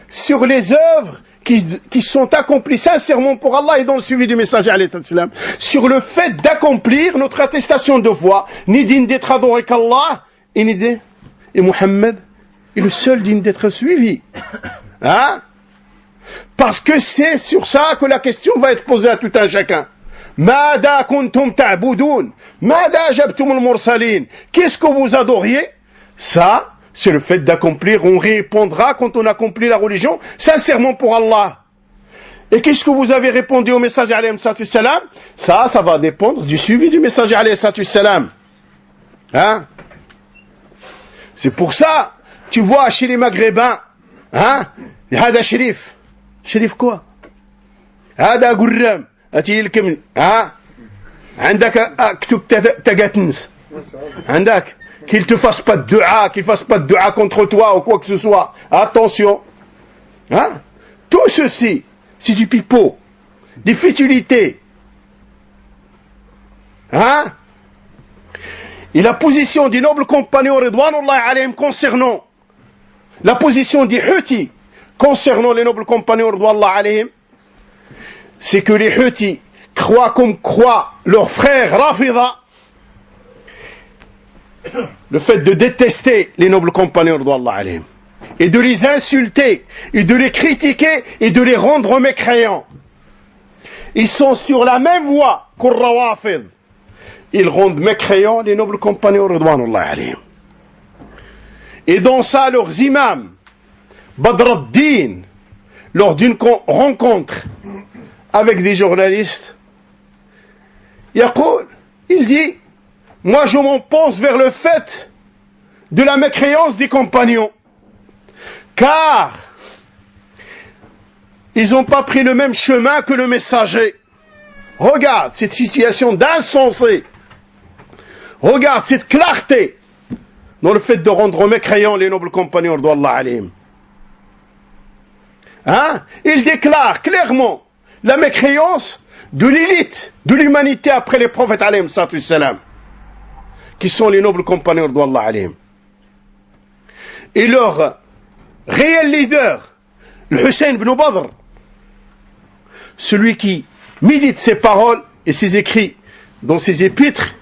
sur les œuvres qui sont accomplies sincèrement pour Allah et dans le suivi du messager alayhi salam, sur le fait d'accomplir notre attestation de foi, ni digne d'être adoré qu'Allah, et Muhammad est le seul digne d'être suivi. Hein? Parce que c'est sur ça que la question va être posée à tout un chacun. Mada kuntum ta'budun, mada jabtum al-mursalin. Qu'est-ce que vous adoriez? Ça, c'est le fait d'accomplir. On répondra quand on accomplit la religion sincèrement pour Allah. Et qu'est-ce que vous avez répondu au messager alayhi salam? Ça va dépendre du suivi du messager alayhi salam. Hein? C'est pour ça, tu vois chez les Maghrébins, hein? Hada Sherif. Sherif quoi? Hada Gurram. أتي الكمل عندك اكتب تجاتنس عندك qu'il te fasse pas de dua, qu'il fasse pas de dua contre toi ou quoi que ce soit. Attention, hein? Tout ceci, c'est du pipeau, des futilités, hein? Et la position des nobles compagnons Ridwanullahi alayhim concernant la position des Houthis concernant les nobles compagnons Ridwanullahi alayhim, c'est que les Houthis croient comme croient leurs frères Rafida, le fait de détester les nobles compagnons Ridwanullahi alayhim et de les insulter et de les critiquer et de les rendre mécréants. ils sont sur la même voie qu'Al Rawafid. Ils rendent mécréants les nobles compagnons Ridwanullah alayhim. Et dans ça, leurs imams, Badr ad-Din, lors d'une rencontre avec des journalistes, il dit, moi je m'en pense vers le fait de la mécréance des compagnons, car ils n'ont pas pris le même chemin que le messager. Regarde cette situation d'insensé, regarde cette clarté dans le fait de rendre mécréants les nobles compagnons d'Allah alayhim. Il déclare clairement la mécréance de l'élite de l'humanité après les prophètes alayhim salam, qui sont les nobles compagnons d'Allah alayhim. Et leur réel leader, le Hussein ibn Badr, celui qui médite ses paroles et ses écrits dans ses épîtres,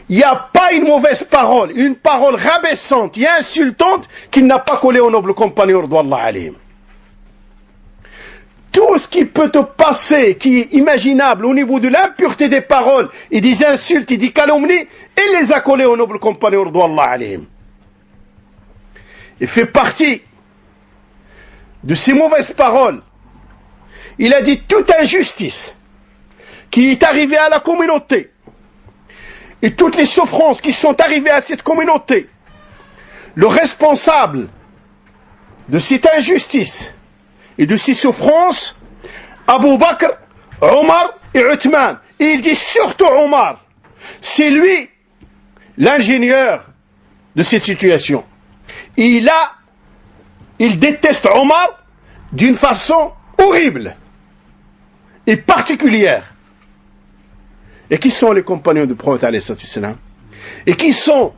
il n'y a pas une mauvaise parole, une parole rabaissante et insultante qu'il n'a pas collée aux nobles compagnons d'Allah alayhim. Tout ce qui peut te passer, qui est imaginable au niveau de l'impureté des paroles et des insultes et des calomnies, il les a collés aux nobles compagnons d'Allah alayhim. Il fait partie de ces mauvaises paroles. Il a dit toute injustice qui est arrivée à la communauté et toutes les souffrances qui sont arrivées à cette communauté, le responsable de cette injustice et de ces souffrances, Abu Bakr, Omar et Uthman. Et il dit surtout Omar, c'est lui l'ingénieur de cette situation. Et il déteste Omar d'une façon horrible et particulière. Et qui sont les compagnons du prophète alayhi salam? Et qui sont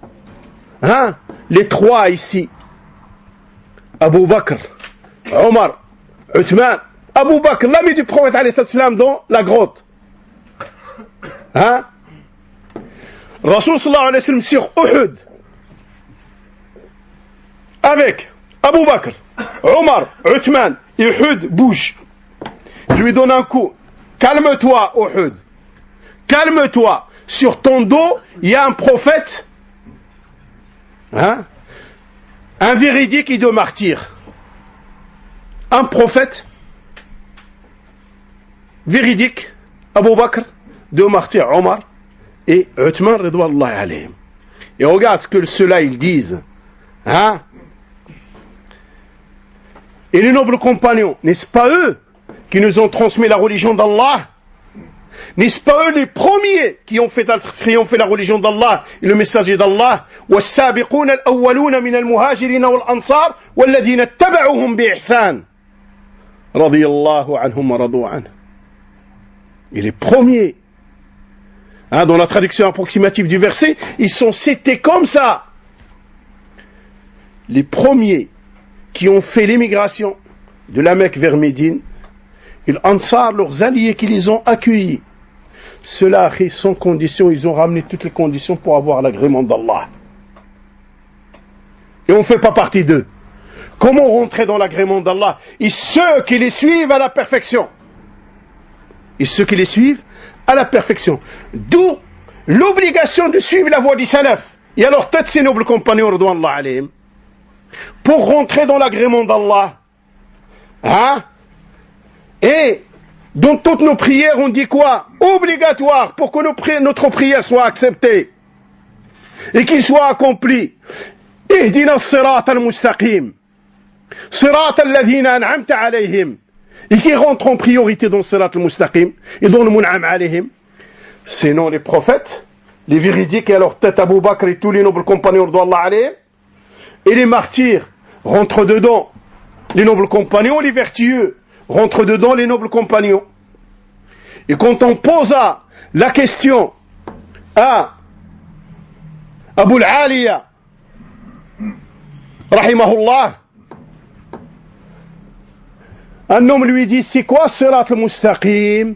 les trois ici? Abu Bakr, Omar, Uthman. Abu Bakr, l'ami du prophète alayhi salam dans la grotte. Rasul sallallahu alayhi wa sallam sur Uhud, avec Abu Bakr, Omar, Uthman, et Uhud bouge. Je lui donne un coup. Calme-toi, Uhud. Calme-toi. Sur ton dos, il y a un prophète, un véridique et deux martyrs. Un prophète véridique, Abu Bakr, deux martyrs, Omar et Uthman ridwanullahi alayhim. Et regarde ce que ceux-là ils disent. Et les nobles compagnons, n'est-ce pas eux qui nous ont transmis la religion d'Allah? N'est-ce pas eux les premiers qui ont fait triompher la religion d'Allah et le messager d'Allah? والسابقون الأولون من المهاجرين والأنصار والذين اتبعوهم بإحسان رضي الله عنهم ورضوا عنه. Et les premiers, dans la traduction approximative du verset, ils sont cités comme ça. Les premiers qui ont fait l'émigration de la Mecque vers Médine, et l'Ansar, leurs alliés qui les ont accueillis, ceux-là, sans condition, ils ont ramené toutes les conditions pour avoir l'agrément d'Allah. Et on ne fait pas partie d'eux. Comment rentrer dans l'agrément d'Allah? Et ceux qui les suivent à la perfection. Et ceux qui les suivent à la perfection. D'où l'obligation de suivre la voie du salaf. Et alors, peut-être ces nobles compagnons, ridwanullah alayhim, pour rentrer dans l'agrément d'Allah. Et dans toutes nos prières, on dit quoi? Obligatoire pour que notre prière soit acceptée et qu'il soit accompli. Ihdina as-sirata al-mustaqim, sirata alladhina an'amta alayhim. Et qui rentre en priorité dans le sirat al-mustaqim et dans le mun'am alayhim? Sinon les prophètes, les véridiques et à leur tête Abu Bakr et tous les nobles compagnons d'Allah alayhim. Et les martyrs rentrent dedans, les nobles compagnons, les vertueux rentrent dedans, les nobles compagnons. Et quand on posa la question à Abu al-Aliya, rahimahullah, un homme lui dit, c'est quoi Sirat al-Mustaqim?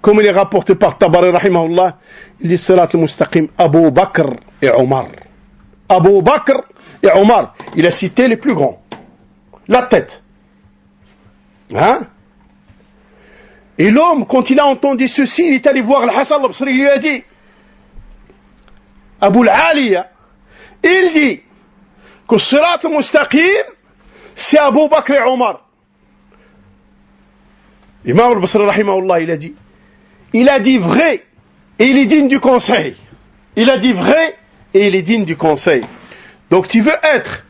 Comme il est rapporté par Tabari, rahimahullah, il dit Sirat al-Mustaqim, Abu Bakr et Omar. Abu Bakr et Omar, il a cité les plus grands. La tête. Et l'homme, quand il a entendu ceci, il est allé voir Al-Hassan al-Basri, il lui a dit, Abu al-Aliya, il dit que Sirat al-Mustaqim, c'est Abu Bakr et Omar. Imam al-Basri, rahimahullah, il a dit vrai, et il est digne du conseil. Il a dit vrai, et il est digne du conseil. Donc tu veux être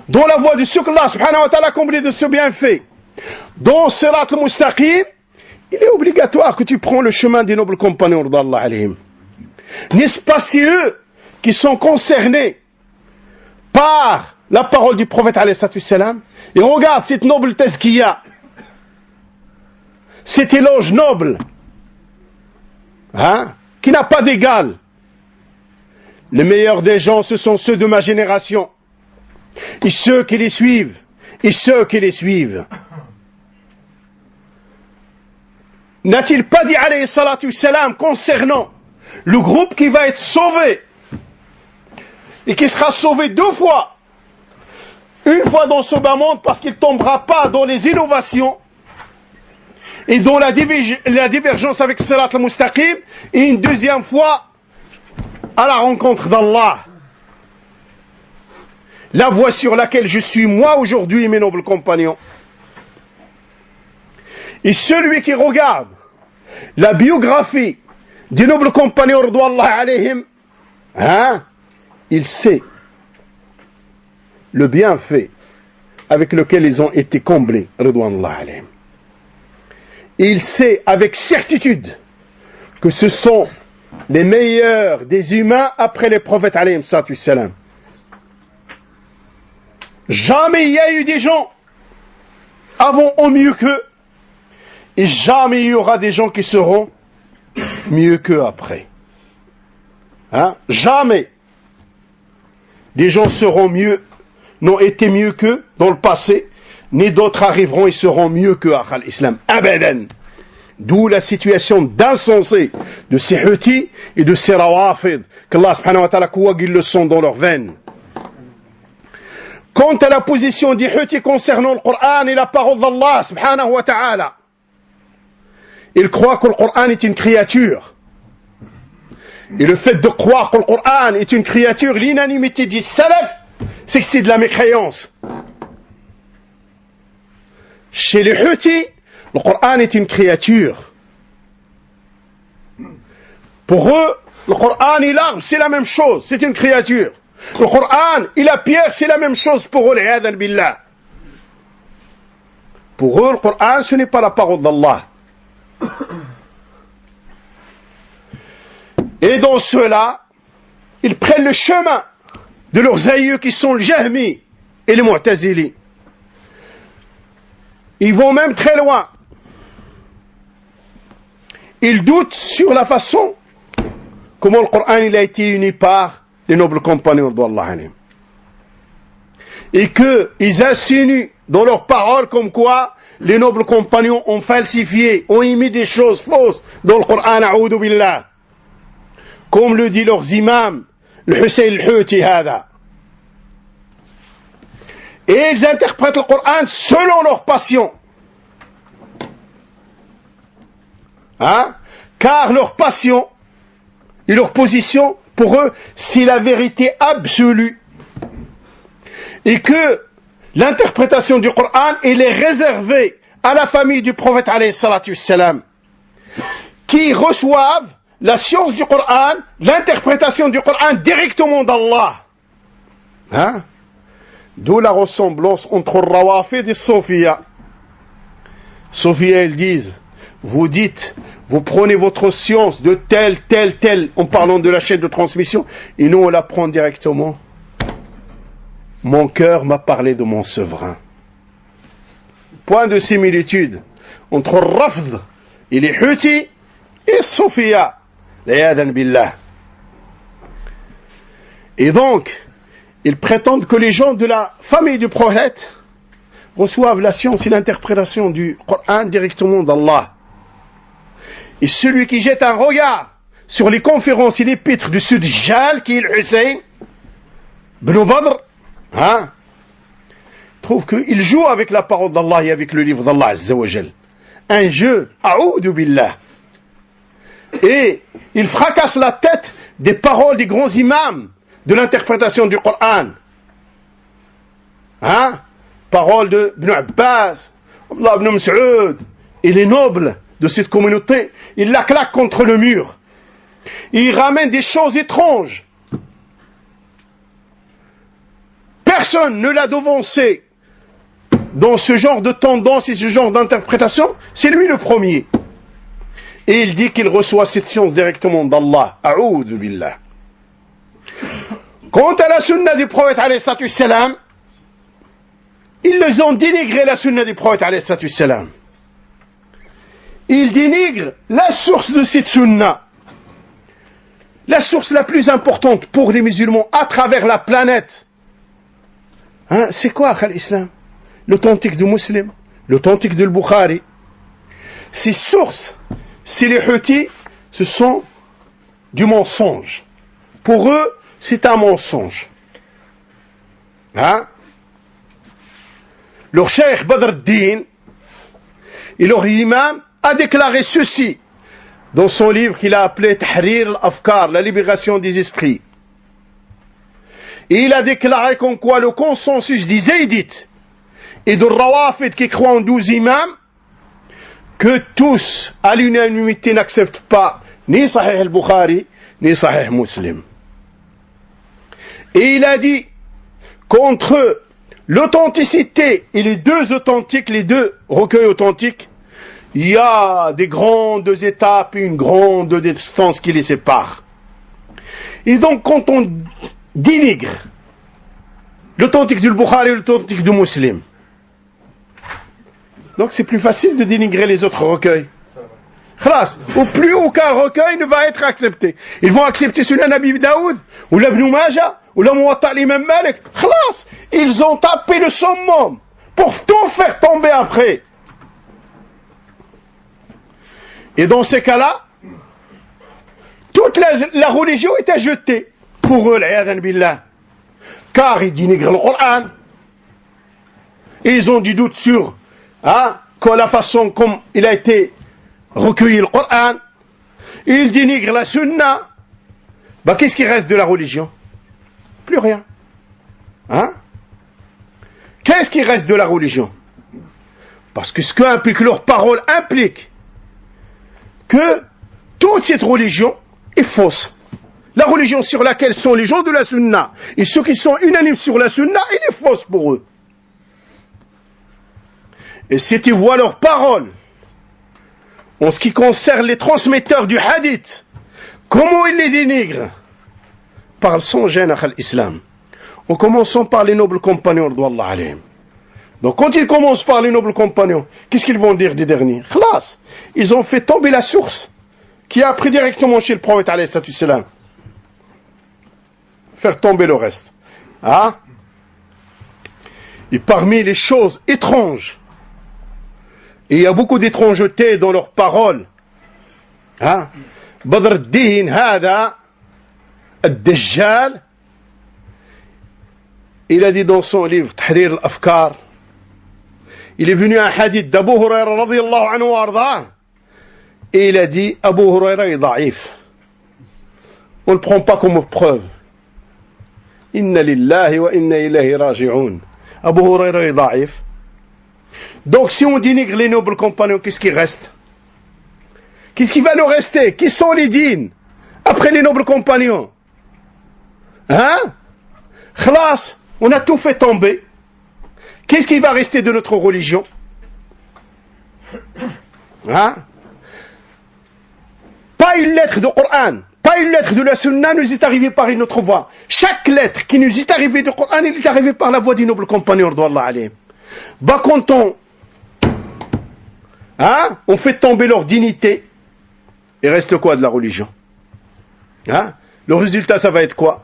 dans la voie de ce que Allah subhanahu wa ta'ala a comblé de ce bienfait, dans Sirat al-Mustaqim, il est obligatoire que tu prends le chemin des nobles compagnons d'Allah alayhim. N'est-ce pas si eux qui sont concernés par la parole du prophète alayhi salam, et regarde cette noble tazkiya, cet éloge noble, qui n'a pas d'égal. Les meilleurs des gens, ce sont ceux de ma génération, et ceux qui les suivent, et ceux qui les suivent. N'a-t-il pas dit alayhi salatu wassalam concernant le groupe qui va être sauvé et qui sera sauvé 2 fois, une fois dans ce bas monde parce qu'il ne tombera pas dans les innovations et dans la divergence avec Sirat al-Mustaqim, et une deuxième fois à la rencontre d'Allah, la voie sur laquelle je suis moi aujourd'hui, mes nobles compagnons. Et celui qui regarde la biographie des nobles compagnons radouallahu alayhim, il sait le bienfait avec lequel ils ont été comblés radouallahu alayhim. Il sait avec certitude que ce sont les meilleurs des humains après les prophètes alayhim salam. Jamais il y a eu des gens avant au mieux qu'eux, et jamais il y aura des gens qui seront mieux qu'eux après. Jamais des gens seront mieux, n'ont été mieux qu'eux dans le passé, ni d'autres arriveront et seront mieux qu'eux à l'islam. Abadan. D'où la situation d'insensé de ces Houthis et de ces Rawafid, qu'Allah subhanahu wa ta'ala coagule le sang dans leurs veines. Quant à la position des Houthis concernant le Coran et la parole d'Allah subhanahu wa ta'ala, ils croient que le Coran est une créature. Et le fait de croire que le Coran est une créature, l'unanimité des salaf, c'est que c'est de la mécréance. Chez les Houthis, le Coran est une créature. Pour eux, le Coran et l'arbre, c'est la même chose, c'est une créature. Le Coran et la pierre, c'est la même chose pour eux, l'iyadhan billah. Pour eux, le Coran, ce n'est pas la parole d'Allah. Et dans cela, ils prennent le chemin de leurs aïeux qui sont le Jahmi et les Mu'tazili. Ils vont même très loin. Ils doutent sur la façon comment le Coran il a été uni par les nobles compagnons d'Allah. Et qu'ils insinuent dans leurs paroles comme quoi les nobles compagnons ont falsifié, ont émis des choses fausses dans le Coran, a'oudou billah. Comme le dit leurs imams, le Hussein al-Houthi hada. Et ils interprètent le Coran selon leur passion. Car leur passion et leur position, pour eux, c'est la vérité absolue. Et que l'interprétation du Coran, elle est réservée à la famille du prophète alayhi salatu wassalam, qui reçoivent la science du Coran, l'interprétation du Coran directement d'Allah. D'où la ressemblance entre le Rawafid et Sophia. Sophia, ils disent, vous dites, vous prenez votre science de tel, en parlant de la chaîne de transmission, et nous on la prend directement. Mon cœur m'a parlé de mon severin. Point de similitude entre Rafd et les Houthis et Sophia. L'iyadhan billah. Et donc, ils prétendent que les gens de la famille du prophète reçoivent la science et l'interprétation du Coran directement d'Allah. Et celui qui jette un regard sur les conférences et les pitres du Sud-Jal, qui est le Hussein ibn Badr, trouve qu'il joue avec la parole d'Allah et avec le livre d'Allah Azza wa Jal. un jeu, a'oudhu billah. Et il fracasse la tête des paroles des grands imams de l'interprétation du Coran. Hein? Paroles de Ibn Abbas, Abdullah ibn Mas'ud, et les nobles de cette communauté, il la claque contre le mur. Il ramène des choses étranges. Personne ne l'a devancé dans ce genre de tendance et ce genre d'interprétation, c'est lui le premier. Et il dit qu'il reçoit cette science directement d'Allah. A'oudhu billah. Quant à la sunna du prophète alayhi salatu wassalam, ils les ont dénigré la sunna du prophète alayhi salatu wassalam. Ils dénigrent la source de cette sunna. La source la plus importante pour les musulmans à travers la planète. Hein, c'est quoi l'islam? L'authentique du Muslim, l'authentique du Bukhari. Ces sources, c'est les Houthis, ce sont du mensonge. Pour eux, c'est un mensonge. Hein? Leur cheikh Badr ad-Din et leur imam a déclaré ceci dans son livre qu'il a appelé Tahrir al-Afkar, la libération des esprits. Et il a déclaré comme quoi le consensus des Zaydites et de Rawafid qui croient en 12 imams, que tous, à l'unanimité, n'acceptent pas ni Sahih al-Bukhari, ni Sahih Muslim. Et il a dit qu'entre l'authenticité et les deux authentiques, les deux recueils authentiques, il y a des grandes étapes et une grande distance qui les sépare. Et donc, quand on dénigre l'authentique du Bukhari et l'authentique du Muslim, donc c'est plus facile de dénigrer les autres recueils. Khlas, au plus aucun recueil ne va être accepté. Ils vont accepter Sunan Abi Daoud, ou l'Ibn Majah, ou la Muwatta l'Imam Malik. Khlas, ils ont tapé le summum pour tout faire tomber après. Et dans ces cas-là, toute la religion est à jeter pour eux, l'iyadhan billah. Car ils dénigrent le Coran. Et ils ont du doute sur que la façon comme il a été recueilli le Coran. Ils dénigrent la Sunna. Qu'est-ce qui reste de la religion? Plus rien. Hein? Qu'est-ce qui reste de la religion? Parce que ce que implique leur parole implique que toute cette religion est fausse. La religion sur laquelle sont les gens de la Sunna et ceux qui sont unanimes sur la Sunna, elle est fausse pour eux. Et si tu vois leurs paroles en ce qui concerne les transmetteurs du hadith, comment ils les dénigrent? Parle sans gêne à l'islam. En commençant par les nobles compagnons d'Allah alayhim. Donc quand ils commencent par les nobles compagnons, qu'est-ce qu'ils vont dire des derniers? Khlas, ils ont fait tomber la source qui a appris directement chez le prophète alayhi salatu wassalam. Faire tomber le reste. Et parmi les choses étranges, et il y a beaucoup d'étrangeté dans leurs paroles. Badr ad-Din, hada, ad-Dajjal, il a dit dans son livre Tahrir al-Afkar, il est venu un hadith d'Abu Huraira radiyallahu anhu wa arda, et il a dit Abu Huraira est daïf. On ne le prend pas comme preuve. Inna lillahi wa inna ilayhi raji'un. Abu Huraira est daïf. Donc si on dénigre les nobles compagnons, qu'est-ce qui reste? Qu'est-ce qui va nous rester? Qui sont les dignes après les nobles compagnons? Khlas, on a tout fait tomber. Qu'est-ce qui va rester de notre religion? Pas une lettre du Coran, pas une lettre de la Sunna nous est arrivée par une autre voie. Chaque lettre qui nous est arrivée du Coran, elle est arrivée par la voie des nobles compagnons d'Allah alayhim. Quand on fait tomber leur dignité, il reste quoi de la religion? Le résultat, ça va être quoi?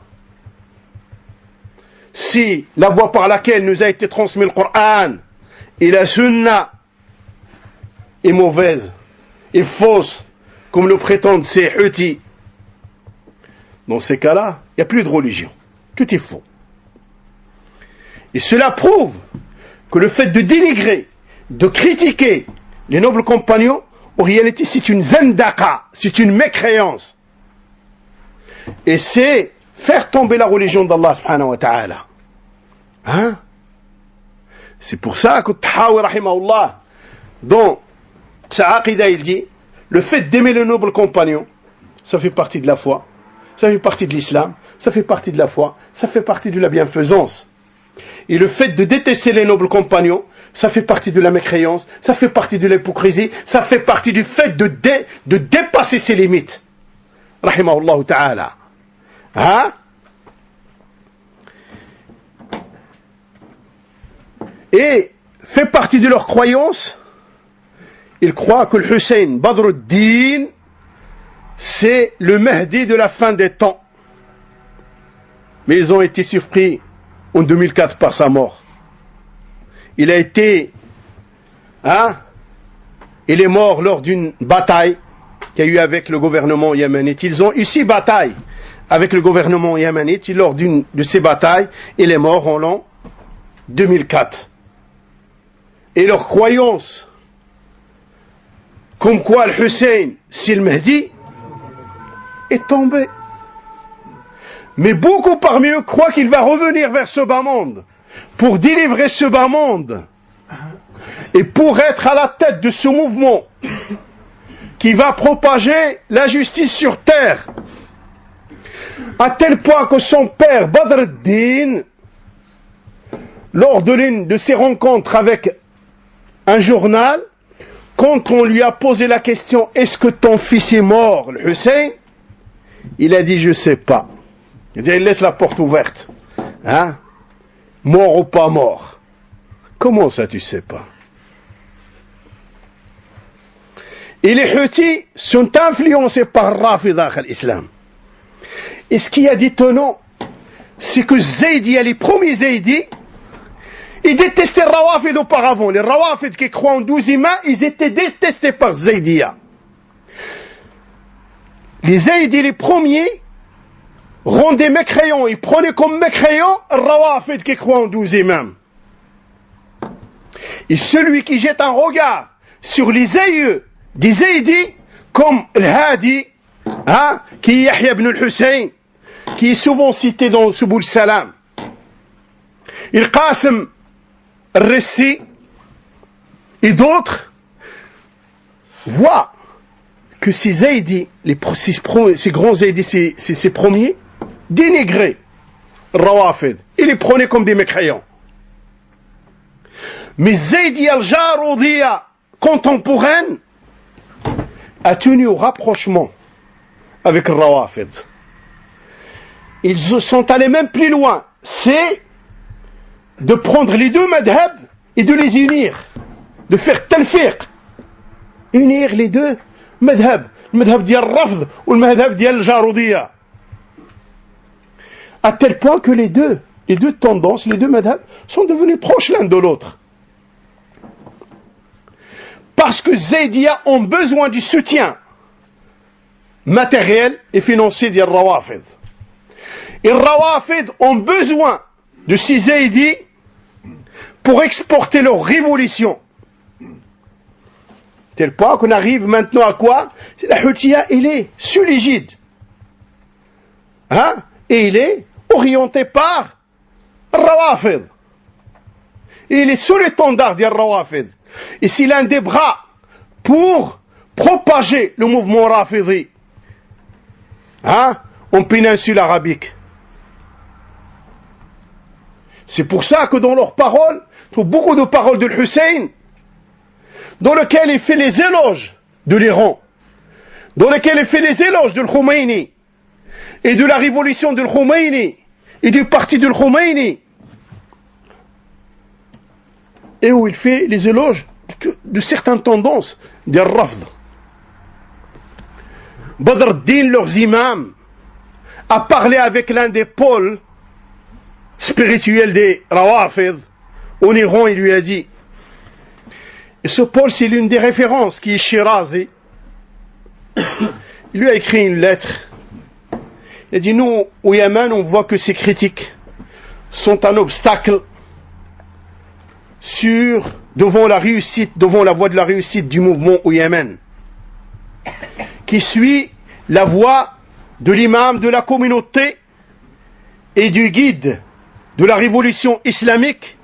Si la voie par laquelle nous a été transmis le Coran et la Sunna est mauvaise et fausse, comme le prétendent ces Houthis, dans ces cas-là, il n'y a plus de religion. Tout est faux. Et cela prouve que le fait de dénigrer, de critiquer les nobles compagnons, en réalité, c'est une zandaka, c'est une mécréance. Et c'est faire tomber la religion d'Allah subhanahu wa ta'ala. Hein? C'est pour ça que Tahawi rahimahullah, dans sa aqida, il dit, le fait d'aimer le noble compagnon, ça fait partie de la foi, ça fait partie de l'islam, ça fait partie de la foi, ça fait partie de la bienfaisance. Et le fait de détester les nobles compagnons, ça fait partie de la mécréance, ça fait partie de l'hypocrisie, ça fait partie du fait de dépasser ses limites. Rahimahullah ta'ala. Hein? Et fait partie de leur croyance, ils croient que le Hussein Badruddin, c'est le Mahdi de la fin des temps. Mais ils ont été surpris en 2004 par sa mort. Il a été, il est mort lors d'une bataille qu'il y a eu avec le gouvernement yéménite. Ils ont eu 6 batailles avec le gouvernement yéménite. Lors d'une de ces batailles, il est mort en l'an 2004. Et leur croyance, comme quoi le Hussein, c'est le Mahdi, est tombée. Mais beaucoup parmi eux croient qu'il va revenir vers ce bas monde pour délivrer ce bas monde et pour être à la tête de ce mouvement qui va propager la justice sur terre, à tel point que son père Badr ad-Din, lors de l'une de ses rencontres avec un journal, quand on lui a posé la question, est-ce que ton fils est mort, le Hussein, il a dit, je sais pas. Il laisse la porte ouverte. Hein? Mort ou pas mort. Comment ça, tu sais pas? Et les Houthis sont influencés par Rafida l'islam. Et ce qui est étonnant, c'est que Zaydi, les premiers Zaydi, ils détestaient Rawafid auparavant. Les Rawafid qui croient en 12 imams, ils étaient détestés par Zaydiya. Les Zaydi, les premiers, rendaient mécréants, ils prenaient comme mécréants Rawafid qui croient en 12 imams. Et celui qui jette un regard sur les aïeux des Zaydi, comme Al-Hadi, qui est Yahya ibn al-Hussein, qui est souvent cité dans Subul Salam, Al-Qasim al-Rissi et d'autres, voient que ces Zaydi, ces grands Zaydi, ces premiers, dénigraient Rawafid. Ils les prenaient comme des mécréants. Mais Zaydi al-Jaroudiyya contemporaine a tenu au rapprochement avec Rawafid. Ils sont allés même plus loin. C'est de prendre les deux madhab et de les unir. De faire talfiq. Unir les deux madhab. Le madhab d'Yal Rafd ou le madhab d'Yal Jaroudiyya. À tel point que les deux tendances, les deux madhab, sont devenus proches l'un de l'autre. Parce que Zaydiya ont besoin du soutien matériel et financier d'Yal Rawafid. Et Rawafid ont besoin de ces Zaydi pour exporter leur révolution. Tel point qu'on arrive maintenant à quoi? La Houthia, il est sous l'égide. Et il est orienté par Rawafid. Et il est sous l'étendard d'Yal Rawafid. Et c'est l'un des bras pour propager le mouvement Rafidi en péninsule arabique. C'est pour ça que dans leurs paroles, il trouve beaucoup de paroles de Hussein, dans lesquelles il fait les éloges de l'Iran, dans lesquelles il fait les éloges de Khomeini, et de la révolution de Khomeini, et du parti de Khomeini, et où il fait les éloges de certaines tendances des Rafd. Badr ad-Din, leurs imams, a parlé avec l'un des pôles spirituels des Rawafid en Iran. Il lui a dit, et ce pôle, c'est l'une des références qui est Shirazi. Il lui a écrit une lettre. Il a dit, nous au Yémen, on voit que ces critiques sont un obstacle sur devant la réussite, devant la voie de la réussite du mouvement au Yémen, qui suit la voie de l'imam de la communauté et du guide de la révolution islamique,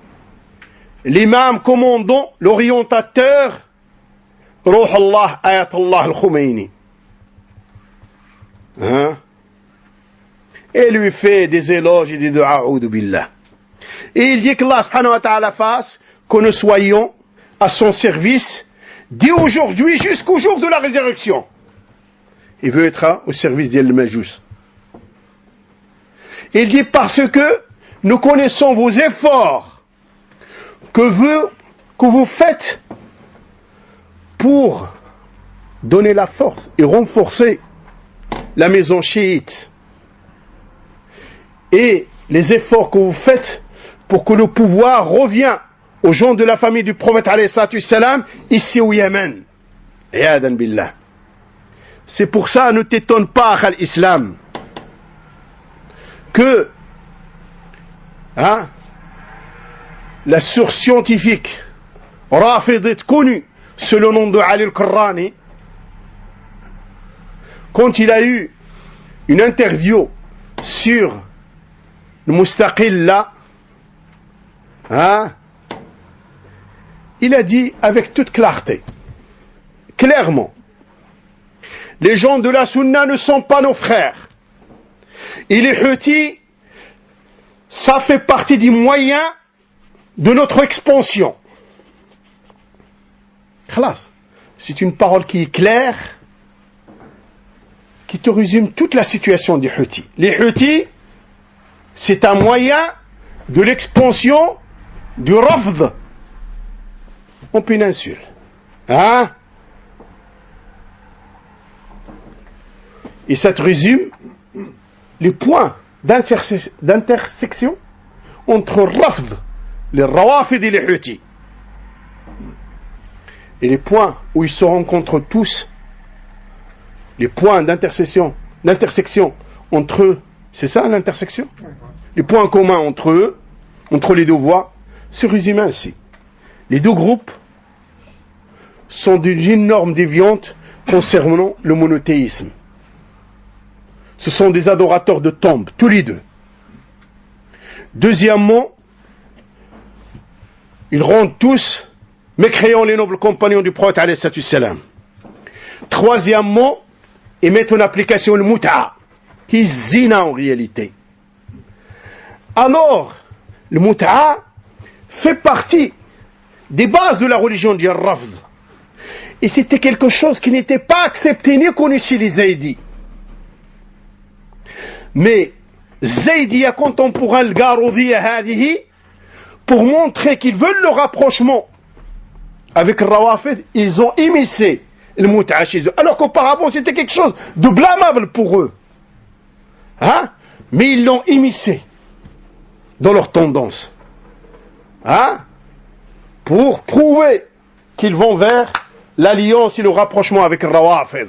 l'imam commandant, l'orientateur, Ruh Allah Ayatollah al-Khomeini. Hein? Et lui fait des éloges et des du'a, a'udhu billah. Et il dit qu'Allah subhanahu wa ta'ala fasse que nous soyons à son service dès aujourd'hui jusqu'au jour de la résurrection. Il veut être au service d'El-Majous. Il dit parce que nous connaissons vos efforts que vous faites pour donner la force et renforcer la maison chiite, et les efforts que vous faites pour que le pouvoir revienne aux gens de la famille du prophète alayhi salatu wassalam ici au Yémen. Iyadan billah. C'est pour ça, ne t'étonne pas à l'islam que la source scientifique rafidite connue sous le nom de Ali al-Karrani, quand il a eu une interview sur le Mustaqil là, il a dit avec toute clarté, clairement, les gens de la Sunna ne sont pas nos frères. Et les Houthis, ça fait partie des moyens de notre expansion. Khalas. C'est une parole qui est claire, qui te résume toute la situation des Houthis. Les Houthis, c'est un moyen de l'expansion du Rafd en péninsule. Et ça te résume les points d'intersection entre Rafd, les Rawafid et les Houthis. Et les points où ils se rencontrent tous, les points d'intersection entre eux, c'est ça l'intersection? Les points communs entre eux, entre les deux voies, se résument ainsi. Les deux groupes sont d'une énorme déviante concernant le monothéisme. Ce sont des adorateurs de tombes, tous les deux. Deuxièmement, ils rendent tous mécréants les nobles compagnons du prophète alayhi salatu wassalam. Troisièmement, ils mettent en application le mut'a, qui est zina en réalité. Alors, le mut'a fait partie des bases de la religion du Rafd. Et c'était quelque chose qui n'était pas accepté ni connu chez les Zaydis. Mais Zaydiya contemporain, le Garoudiyya hadihi, pour montrer qu'ils veulent le rapprochement avec le Rawafid, ils ont immiscé le mut'a chez eux. Alors qu'auparavant, c'était quelque chose de blâmable pour eux. Mais ils l'ont immiscé dans leur tendance. Pour prouver qu'ils vont vers l'alliance et le rapprochement avec le Rawafid.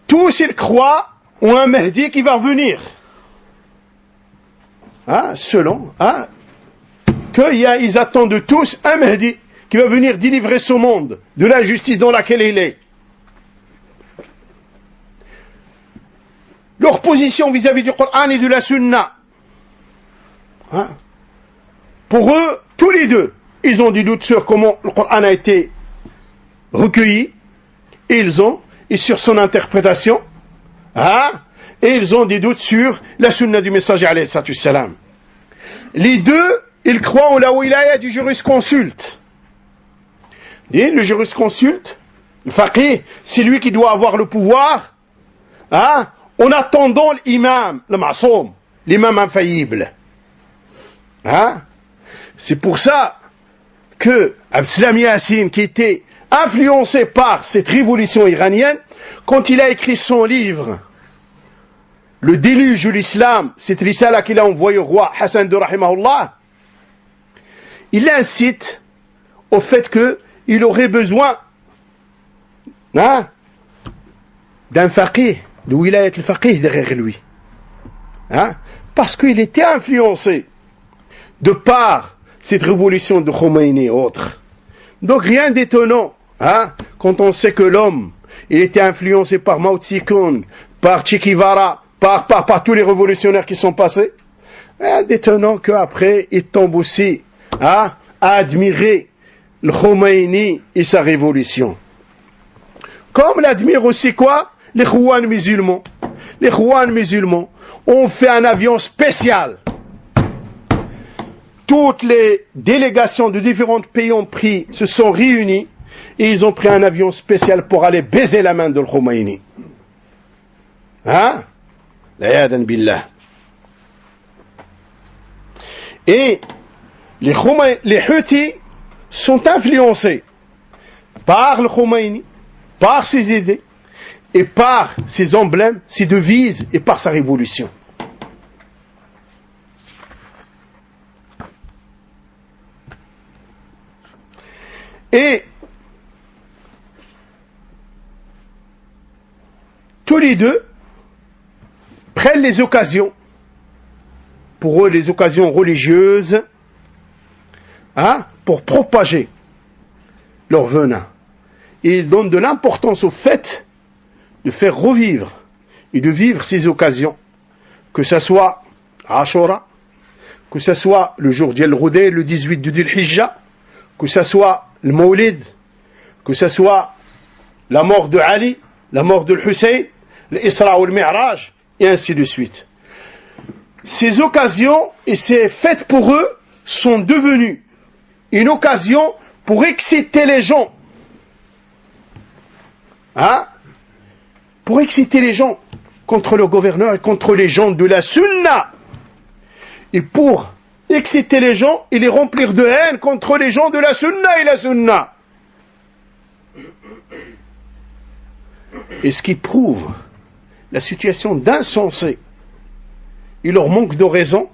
Tous ils croient en un Mahdi qui va revenir. Selon qu'ils attendent tous un Mahdi qui va venir délivrer ce monde de l'injustice dans laquelle il est. Leur position vis-à-vis du Coran et de la Sunna, pour eux, tous les deux, ils ont des doutes sur comment le Coran a été recueilli, et sur son interprétation, et ils ont des doutes sur la Sunna du messager alayhi salatu wassalam. Les deux, ils croient en la wilaya du jurisconsulte. Et le jurisconsulte, le faqih, c'est lui qui doit avoir le pouvoir, en attendant l'imam, le ma'soum, l'imam infaillible. C'est pour ça que Abdeslam Yassine, qui était influencé par cette révolution iranienne, quand il a écrit son livre Le déluge de l'islam, cette risala qu'il a envoyé au roi Hassan II rahimahullah, il incite au fait qu'il aurait besoin d'un faqih, de wilayat al-faqih derrière lui. Parce qu'il était influencé de par cette révolution de Khomeini et autres. Donc rien d'étonnant, hein, quand on sait que l'homme, il était influencé par Mao Tse-tung, par Che Guevara, par tous les révolutionnaires qui sont passés. Rien d'étonnant qu'après, il tombe aussi, hein, à admirer le Khomeini et sa révolution. Comme l'admirent aussi quoi? Les Khouans musulmans. Les Khouans musulmans ont fait un avion spécial. Toutes les délégations de différents pays se sont réunies et ils ont pris un avion spécial pour aller baiser la main de Khomeini. Hein? L'ayadan billah. Et les Houthis sont influencés par le Khomeini, par ses idées, et par ses emblèmes, ses devises, et par sa révolution. Et tous les deux prennent les occasions, pour eux les occasions religieuses, hein, pour propager leur venin. Et ils donnent de l'importance au fait de faire revivre et de vivre ces occasions, que ce soit Ashura, que ce soit le jour d'El Roudé, le 18 du Dhul Hijjah, que ce soit le Mawlid, que ce soit la mort de Ali, la mort de Hussein, l'Isra ou le Mi'raj, et ainsi de suite. Ces occasions et ces fêtes pour eux sont devenues une occasion pour exciter les gens. Hein? Pour exciter les gens contre le gouverneur et contre les gens de la Sunna. Et pour exciter les gens et les remplir de haine contre les gens de la Sunna et la Sunna. Et ce qui prouve la situation d'insensé et leur manque de raison,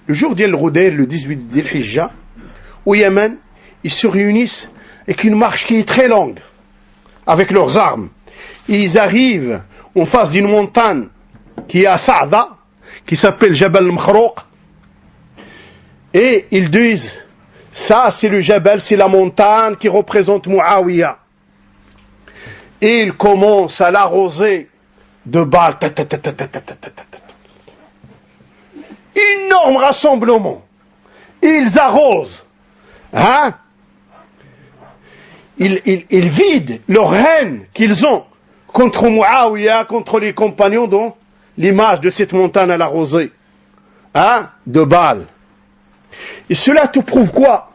le jour d'El Roudé, le 18 d'El Hijjah, au Yémen, ils se réunissent avec une marche qui est très longue, avec leurs armes. Et ils arrivent en face d'une montagne qui est à Saada, qui s'appelle Jabal al-Makhrouq, et ils disent, ça c'est le Jabal, c'est la montagne qui représente Muawiyah. Et ils commencent à l'arroser de balles. Énorme rassemblement. Ils arrosent. Hein? Ils vident leur haine qu'ils ont contre Muawiyah, contre les compagnons, dont l'image de cette montagne à l'arroser. Hein? De balles. Et cela te prouve quoi?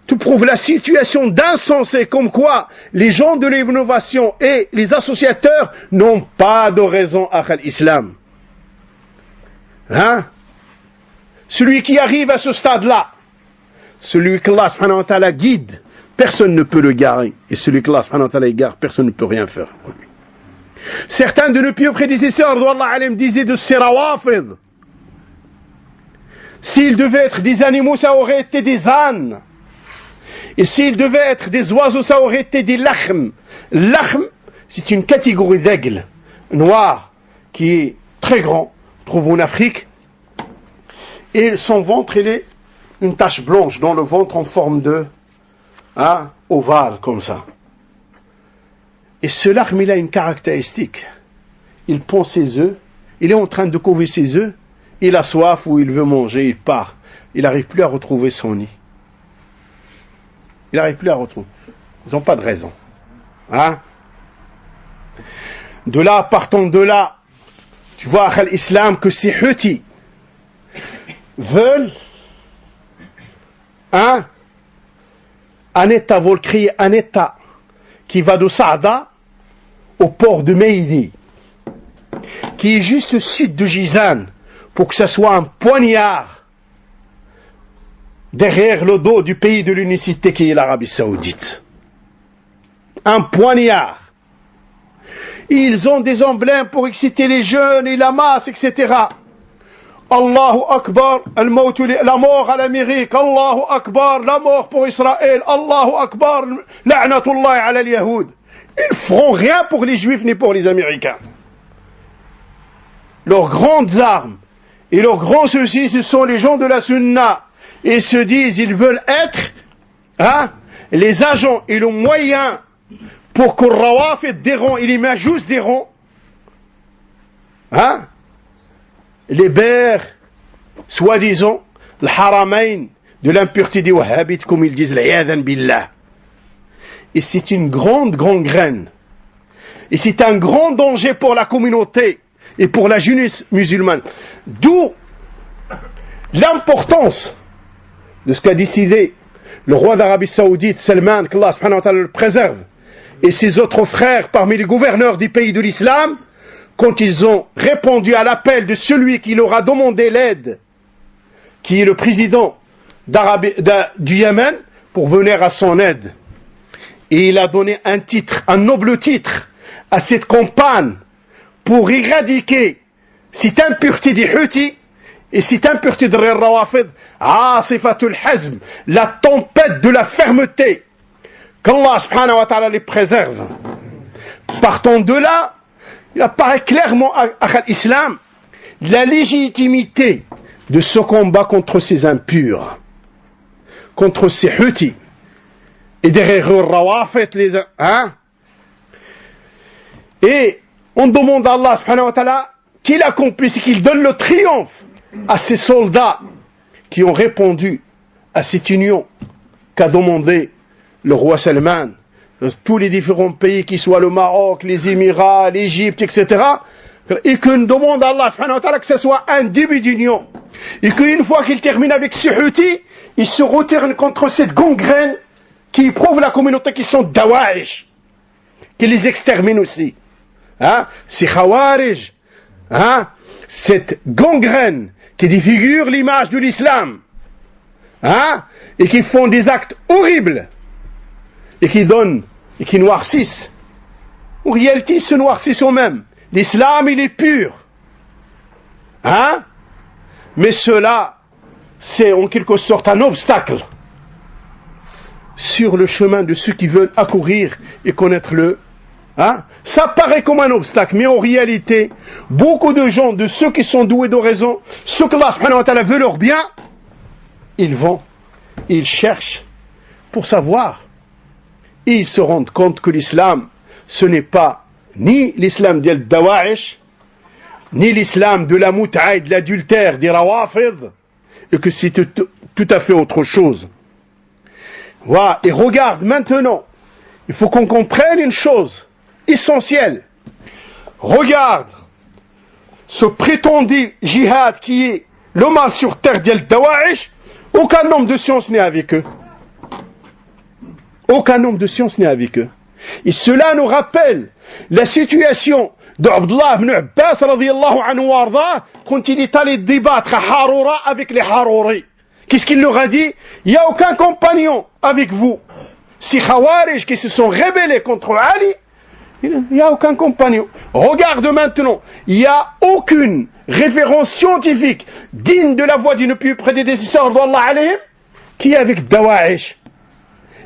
Te prouve la situation d'insensé, comme quoi les gens de l'innovation et les associateurs n'ont pas de raison à l'islam. Hein? Celui qui arrive à ce stade-là, celui que Allah subhanahu wa ta'ala guide, personne ne peut le garer. Et celui que Allah subhanahu wa ta'ala égare, personne ne peut rien faire. Certains de nos pieux prédécesseurs, disaient de ces rawafid, s'ils devaient être des animaux, ça aurait été des ânes. Et s'ils devaient être des oiseaux, ça aurait été des lachm. Lachm, c'est une catégorie d'aigle noir qui est très grand, trouve en Afrique. Et son ventre, il est une tache blanche dans le ventre en forme de ovale, comme ça. Et ce lachm, il a une caractéristique. Il pond ses œufs, il est en train de couver ses œufs, il a soif ou il veut manger, il part. Il n'arrive plus à retrouver son nid. Il n'arrive plus à retrouver. Ils n'ont pas de raison. Hein? De là, partant de là, tu vois à l'islam que ces Houthis veulent un État, veulent créer un État qui va de Saada au port de Meidi, qui est juste au sud de Jizan, pour que ce soit un poignard derrière le dos du pays de l'unicité qui est l'Arabie Saoudite. Un poignard. Ils ont des emblèmes pour exciter les jeunes et la masse, etc. Allahu Akbar, la mort à l'Amérique. Allahu Akbar, la mort pour Israël. Allahu Akbar, la'natullah ala al-yahoud. Ils ne feront rien pour les Juifs ni pour les Américains. Leurs grandes armes et leurs grands soucis, ce sont les gens de la Sunna. et se disent ils veulent être les agents et le moyen pour que Rawafid déron et les Majous déron les bers soi-disant le haramain de l'impureté des wahhabites comme ils disent l'iyadhan billah. Et c'est une grande graine et c'est un grand danger pour la communauté et pour la jeunesse musulmane, d'où l'importance de ce qu'a décidé le roi d'Arabie Saoudite Salman, qu'Allah subhanahu wa ta'ala le préserve, et ses autres frères parmi les gouverneurs des pays de l'islam, quand ils ont répondu à l'appel de celui qui leur a demandé l'aide, qui est le président du Yémen, pour venir à son aide. Et il a donné un titre, un noble titre à cette campagne pour éradiquer cette impureté des Houthis et cette impureté de Rawafid, Asifatul Hazm, la tempête de la fermeté. Qu'Allah subhanahu wa ta'ala les préserve. Partant de là, il apparaît clairement à l'islam la légitimité de ce combat contre ces impurs, contre ces Houthis. Et derrière eux, Rawafid, et on demande à Allah subhanahu wa ta'ala qu'il accomplisse et qu'il donne le triomphe à ces soldats qui ont répondu à cette union qu'a demandé le roi Salman, tous les différents pays, qui soient le Maroc, les Émirats, l'Égypte, etc., et qu'on demande à Allah subhanahu wa ta'ala que ce soit un début d'union, et qu'une fois qu'il termine avec ce Houthi, il se retourne contre cette gangrène qui éprouve la communauté, qui sont Dawa'ish, qui les extermine aussi. Ces Khawarij, cette gangrène qui défigure l'image de l'islam, et qui font des actes horribles, et qui donnent, et qui noircissent. En réalité, ils se noircissent eux-mêmes. L'islam, il est pur. Mais cela, c'est en quelque sorte un obstacle sur le chemin de ceux qui veulent accourir et connaître le. Ça paraît comme un obstacle, mais en réalité, beaucoup de gens, de ceux qui sont doués de raison, ceux que Allah subhanahu wa ta'ala veut leur bien, ils cherchent pour savoir. Et ils se rendent compte que l'islam, ce n'est pas ni l'islam d'Al Dawa'ish, ni l'islam de la mut'a et de l'adultère des Rawafid, et que c'est tout à fait autre chose. Voilà. Et regarde maintenant, il faut qu'on comprenne une chose essentielle. Regarde ce prétendu jihad qui est le mal sur terre d'Al Dawa'ish, aucun homme de science n'est avec eux. Aucun homme de science n'est avec eux. Et cela nous rappelle la situation de Abdullah ibn Abbas radiyallahu anhu warda, quand il est allé débattre à Haroura avec les Harouri. Qu'est-ce qu'il leur a dit? Il n'y a aucun compagnon avec vous. Ces Khawarij qui se sont rébellés contre Ali, il n'y a aucun compagnon. Regarde maintenant, il n'y a aucune référence scientifique digne de la voix d'une plus prédécesseur d'Allah alayhim qui est avec Dawa'ish.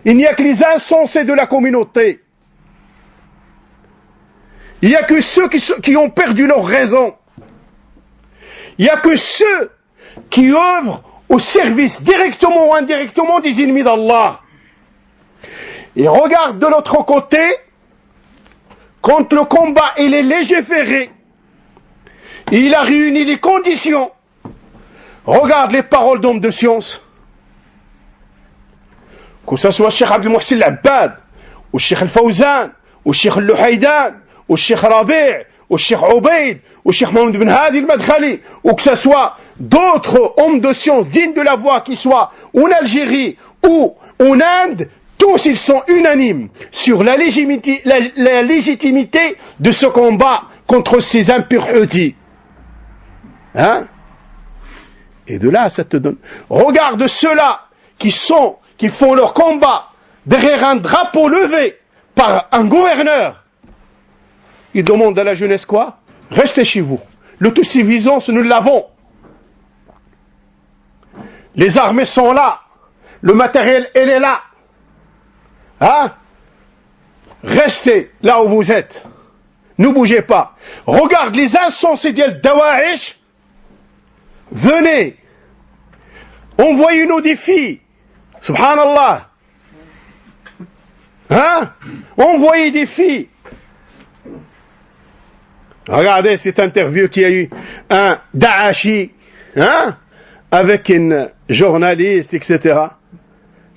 Il n'y a que les insensés de la communauté. Il n'y a que ceux qui ont perdu leur raison. Il n'y a que ceux qui œuvrent au service, directement ou indirectement, des ennemis d'Allah. Et regarde de l'autre côté, quand le combat il est légiféré, il a réuni les conditions. Regarde les paroles d'hommes de science. Que ce soit Cheikh Abdel Mohsin Al-Abbad, ou Cheikh Al-Fawzan, ou Cheikh Al-Luhaydan, ou Cheikh Rabi', ou Cheikh Ubaid, ou Cheikh Mohamed Ben Hadi Al-Madkhali, ou que ce soit d'autres hommes de science dignes de la voix qui soient en Algérie ou en Inde, tous ils sont unanimes sur la légitimité de ce combat contre ces impurs Houthis. Et de là, ça te donne. Regarde ceux-là qui font leur combat derrière un drapeau levé par un gouverneur. Ils demandent à la jeunesse quoi? Restez chez vous. L'autosuffisance, nous l'avons. Les armées sont là. Le matériel, il est là. Restez là où vous êtes. Ne bougez pas. Regarde les insensés d'Al Dawa'ish. Venez Envoyez-nous des filles. Subhanallah. Hein? Envoyez des filles. Regardez cette interview qu'il y a eu un Daeshi, hein? Avec une journaliste, etc.,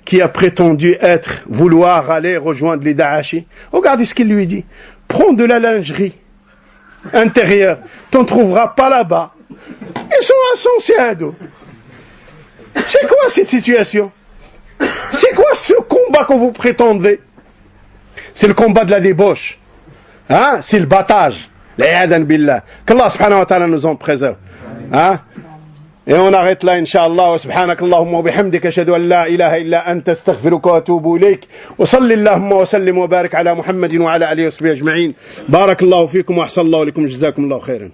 qui a prétendu vouloir aller rejoindre les Daeshi. Regardez ce qu'il lui dit. Prends de la lingerie intérieure. Tu n'en trouveras pas là-bas. Ils sont insensés, ados. C'est quoi cette situation? C'est quoi ce combat que vous prétendez? C'est le combat de la débauche. Hein? C'est le battage. L'iyadhan billah. Qu'Allah subhanahu wa ta'ala nous en préserve. Hein? Et on arrête là, Inch'Allah. Subhanak Allahumma wa bihamdika ashhadu an la ilaha illa anta astaghfiruka wa atubu ilayk. Wa salli Allahumma wa sallim wa barik ala Muhammadin wa ala alihi wa sahbihi ajma'in. Barakallahu fikum wa ahsanallahu lakum. Jazakumullahu khairan.